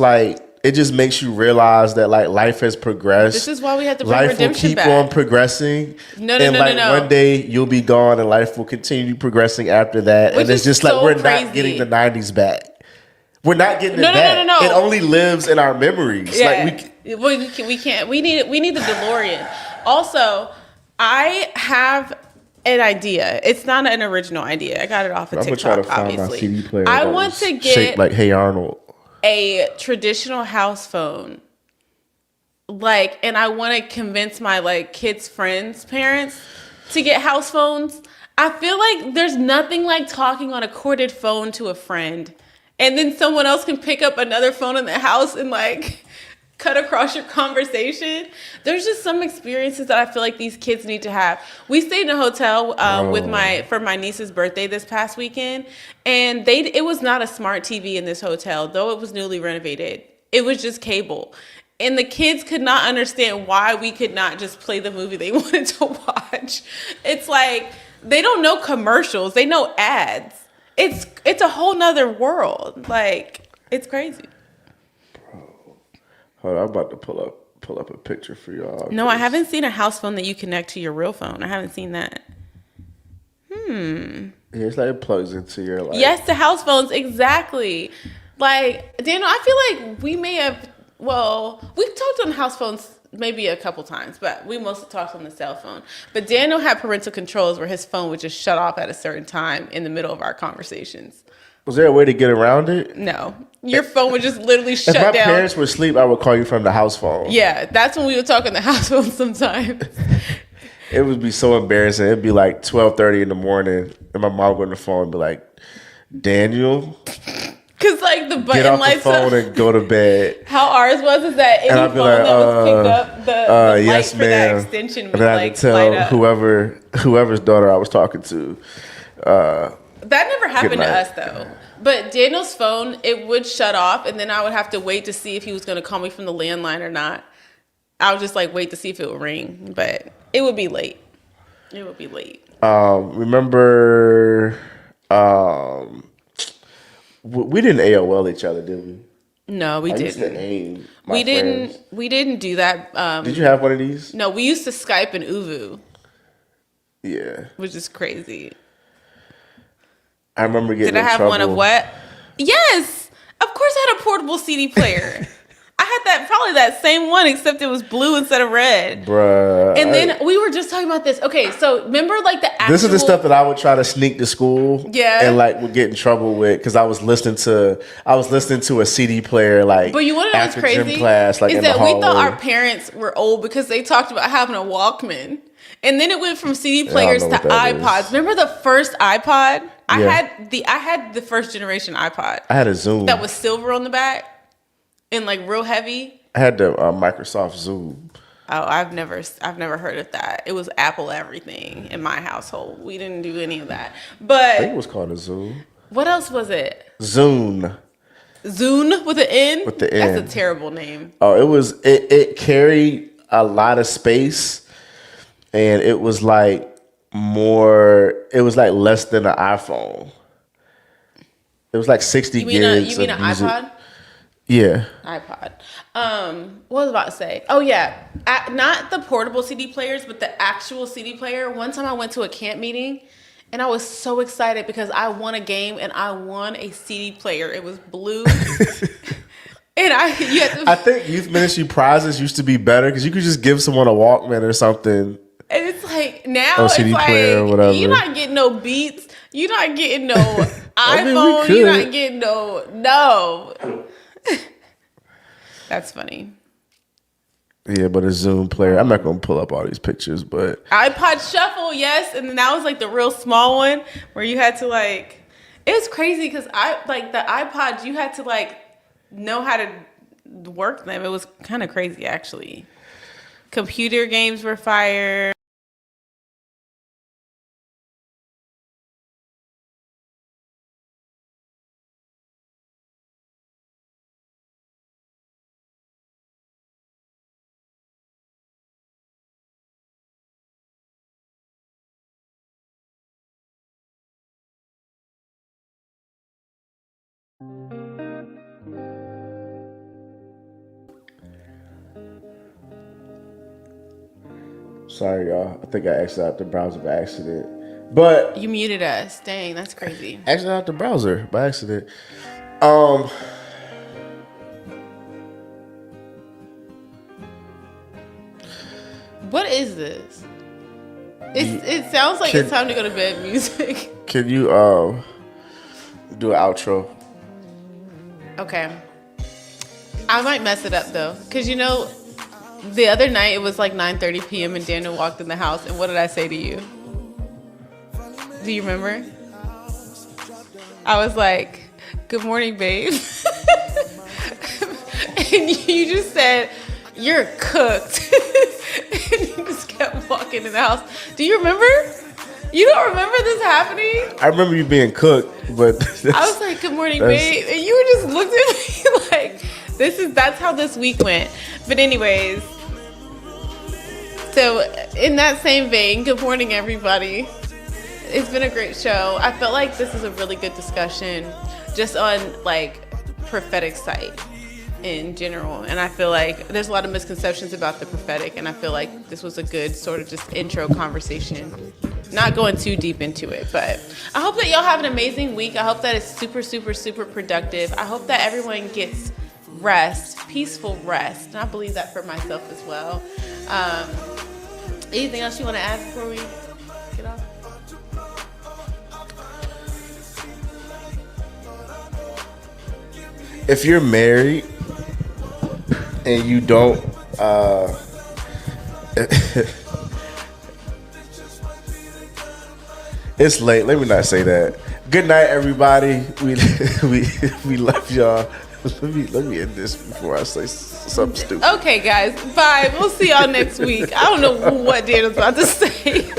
it just makes you realize that life has progressed. This is why we have to bring life will redemption keep back. on progressing. No, and no. one day you'll be gone and life will continue progressing after that. Which and it's is just so we're crazy. not getting the 90s back. We're not getting it No. back. It only lives in our memories. Yeah. We can't. We need the DeLorean. Also, I have an idea. It's not an original idea. I got it off of I'm gonna TikTok, try to find obviously. my CD player. I that want was to get shaped like Hey Arnold. a traditional house phone. Like, and I want to convince my like kids' friends' parents to get house phones. I feel like there's nothing like talking on a corded phone to a friend, and then someone else can pick up another phone in the house and like cut across your conversation. There's just some experiences that I feel like these kids need to have. We stayed in a hotel for my niece's birthday this past weekend, and it was not a smart TV in this hotel, though it was newly renovated. It was just cable. And the kids could not understand why we could not just play the movie they wanted to watch. It's like they don't know commercials. They know ads. It's a whole nother world. Like, it's crazy. Hold on, I'm about to pull up a picture for y'all. No, I haven't seen a house phone that you connect to your real phone. I haven't seen that. Yeah, it's like it plugs into your like. Yes, the house phones, exactly. Like, Daniel, I feel like we may have, we've talked on house phones maybe a couple times, but we mostly talked on the cell phone. But Daniel had parental controls where his phone would just shut off at a certain time in the middle of our conversations. Was there a way to get around it? No. Your phone would just literally shut If down. my parents were asleep, I would call you from the house phone. Yeah, that's when we would talk on the house phone sometimes. It would be so embarrassing. It'd be like 12:30 in the morning, and my mom would go on the phone and be like, Daniel, Because, like, the button get off the lights phone up. and go to bed. How ours was is that any And I'd phone be like, that was picked up, the light yes, for ma'am. that extension would, And then I like, had to light tell up. whoever's daughter I was talking to. That never happened to night. us, though. But Daniel's phone, it would shut off, and then I would have to wait to see if he was going to call me from the landline or not. I would just, like, wait to see if it would ring. But it would be late. It would be late. Remember, we didn't AOL each other, did we? No, we I used to didn't. aim my We friends. didn't do that. Did you have one of these? No, we used to Skype and Uvu, Yeah. which is crazy. I remember getting Did I in have trouble. one of what? Yes, of course I had a portable CD player. I had probably that same one, except it was blue instead of red. Bruh. And then we were just talking about this. Okay, so remember like the actual... This is the stuff that I would try to sneak to school. Yeah. And like would get in trouble with because I was listening to a CD player like But you want to know what's after crazy? gym class, like is in the that we hallway. thought our parents were old because they talked about having a Walkman. And then it went from CD players know to what that is. iPods. Remember the first iPod? Yeah. I had the first generation iPod I had a Zoom. that was silver on the back and like real heavy. I had the Microsoft Zoom. Oh, I've never heard of that. It was Apple everything in my household. We didn't do any of that. I think it But was called a Zoom. what else was it? Zune. Zune with an N? With the N. That's a terrible name. Oh, it carried a lot of space, and it was like less than an iPhone. It was like 60 You mean gigs. you mean of an music. iPod? Yeah. iPod. What was I about to say? Oh yeah, not the portable CD players, but the actual CD player. One time I went to a camp meeting, and I was so excited because I won a game and I won a CD player. It was blue, and I think youth ministry prizes used to be better because you could just give someone a Walkman or something. And it's like now Or it's CD like player or whatever. you're not getting no Beats, you're not getting no I mean, we iPhone, you're could. not getting no. That's funny. Yeah, but a Zoom player. I'm not gonna pull up all these pictures, but iPod Shuffle, yes, and then that was like the real small one where you had to like. It was crazy because the iPods you had to like know how to work them. It was kind of crazy actually. Computer games were fire. sorry, y'all. I think I exited out the browser by accident. But You muted us. Dang, that's crazy. exited out the browser by accident. What is this? It sounds like it's time to go to bed music. Can you do an outro? Okay. I might mess it up though, because you know, the other night it was like 9:30 p.m. and Daniel walked in the house, and what did I say to you? Do you remember? I was like, "Good morning, babe," and you just said, "You're cooked," and you just kept walking in the house. Do you remember? You don't remember this happening? I remember you being cooked, but I was like, "Good morning, babe," and you just looked at me like, that's how this week went. But anyways, so in that same vein, good morning, everybody. It's been a great show. I felt like this is a really good discussion just on like prophetic sight in general. And I feel like there's a lot of misconceptions about the prophetic, and I feel like this was a good sort of just intro conversation. Not going too deep into it, but I hope that y'all have an amazing week. I hope that it's super, super, super productive. I hope that everyone gets rest, peaceful rest. And I believe that for myself as well. Anything else you want to add before we get off? If you're married and you don't it's late, let me not say that. Good night, everybody. We love y'all. Let me end this before I say something stupid. Okay, guys, bye. We'll see y'all next week. I don't know what Daniel's about to say.